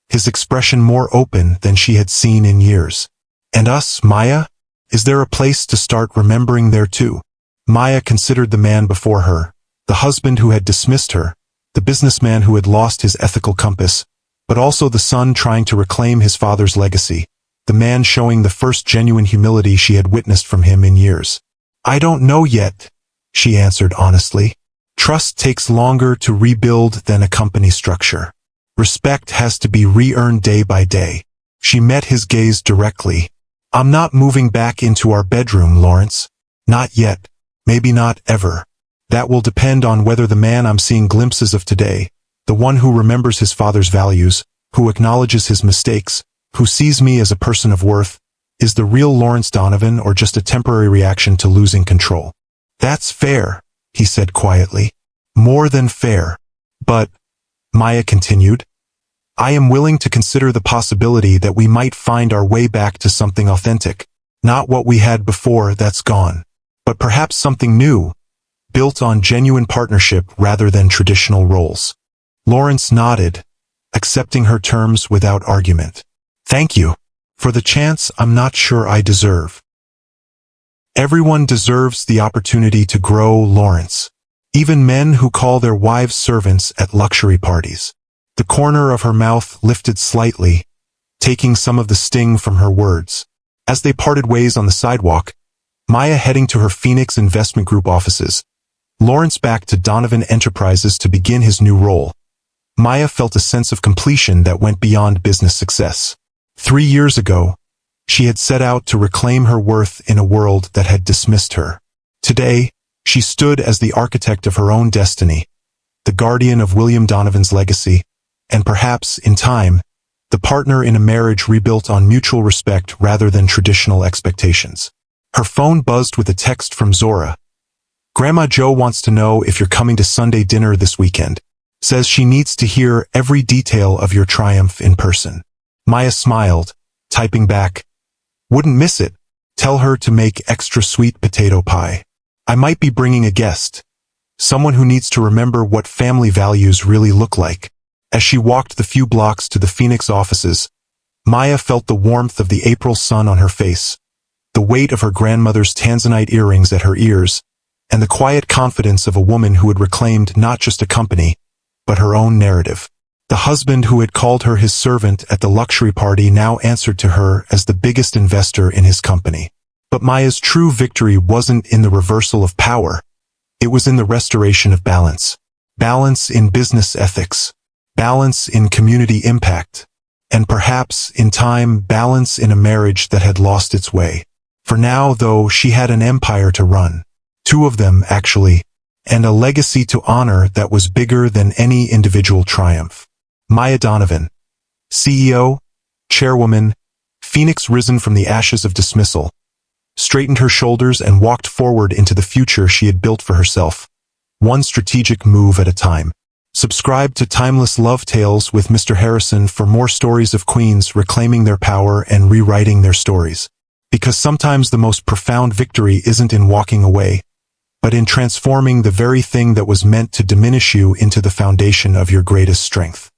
his expression more open than she had seen in years. "And us, Maya? Is there a place to start remembering there too?" Maya considered the man before her, the husband who had dismissed her, the businessman who had lost his ethical compass, but also the son trying to reclaim his father's legacy, the man showing the first genuine humility she had witnessed from him in years. "I don't know yet," she answered honestly. "Trust takes longer to rebuild than a company structure. Respect has to be re-earned day by day." She met his gaze directly. "I'm not moving back into our bedroom, Lawrence. Not yet. Maybe not ever. That will depend on whether the man I'm seeing glimpses of today, the one who remembers his father's values, who acknowledges his mistakes, who sees me as a person of worth, is the real Lawrence Donovan or just a temporary reaction to losing control." "That's fair," he said quietly. "More than fair. But," Maya continued, "I am willing to consider the possibility that we might find our way back to something authentic. Not what we had before that's gone, but perhaps something new, built on genuine partnership rather than traditional roles." Lawrence nodded, accepting her terms without argument. "Thank you for the chance I'm not sure I deserve." Everyone deserves the opportunity to grow, Lawrence. Even men who call their wives servants at luxury parties. The corner of her mouth lifted slightly, taking some of the sting from her words. As they parted ways on the sidewalk, Maya heading to her Phoenix Investment Group offices, Lawrence back to Donovan Enterprises to begin his new role, Maya felt a sense of completion that went beyond business success. 3 years ago, she had set out to reclaim her worth in a world that had dismissed her. Today, she stood as the architect of her own destiny, the guardian of William Donovan's legacy, and perhaps, in time, the partner in a marriage rebuilt on mutual respect rather than traditional expectations. Her phone buzzed with a text from Zora. "Grandma Joe wants to know if you're coming to Sunday dinner this weekend. Says she needs to hear every detail of your triumph in person." Maya smiled, typing back, "Wouldn't miss it. Tell her to make extra sweet potato pie. I might be bringing a guest, someone who needs to remember what family values really look like." As she walked the few blocks to the Phoenix offices, Maya felt the warmth of the April sun on her face, the weight of her grandmother's tanzanite earrings at her ears, and the quiet confidence of a woman who had reclaimed not just a company, but her own narrative. The husband who had called her his servant at the luxury party now answered to her as the biggest investor in his company. But Maya's true victory wasn't in the reversal of power. It was in the restoration of balance. Balance in business ethics. Balance in community impact. and perhaps, in time, balance in a marriage that had lost its way. For now, though, she had an empire to run. 2 of them, actually, and a legacy to honor that was bigger than any individual triumph. Maya Donovan, CEO, chairwoman, phoenix risen from the ashes of dismissal, straightened her shoulders and walked forward into the future she had built for herself, one strategic move at a time. Subscribe to Timeless Love Tales with Mr. Harrison for more stories of queens reclaiming their power and rewriting their stories. Because sometimes the most profound victory isn't in walking away, but in transforming the very thing that was meant to diminish you into the foundation of your greatest strength.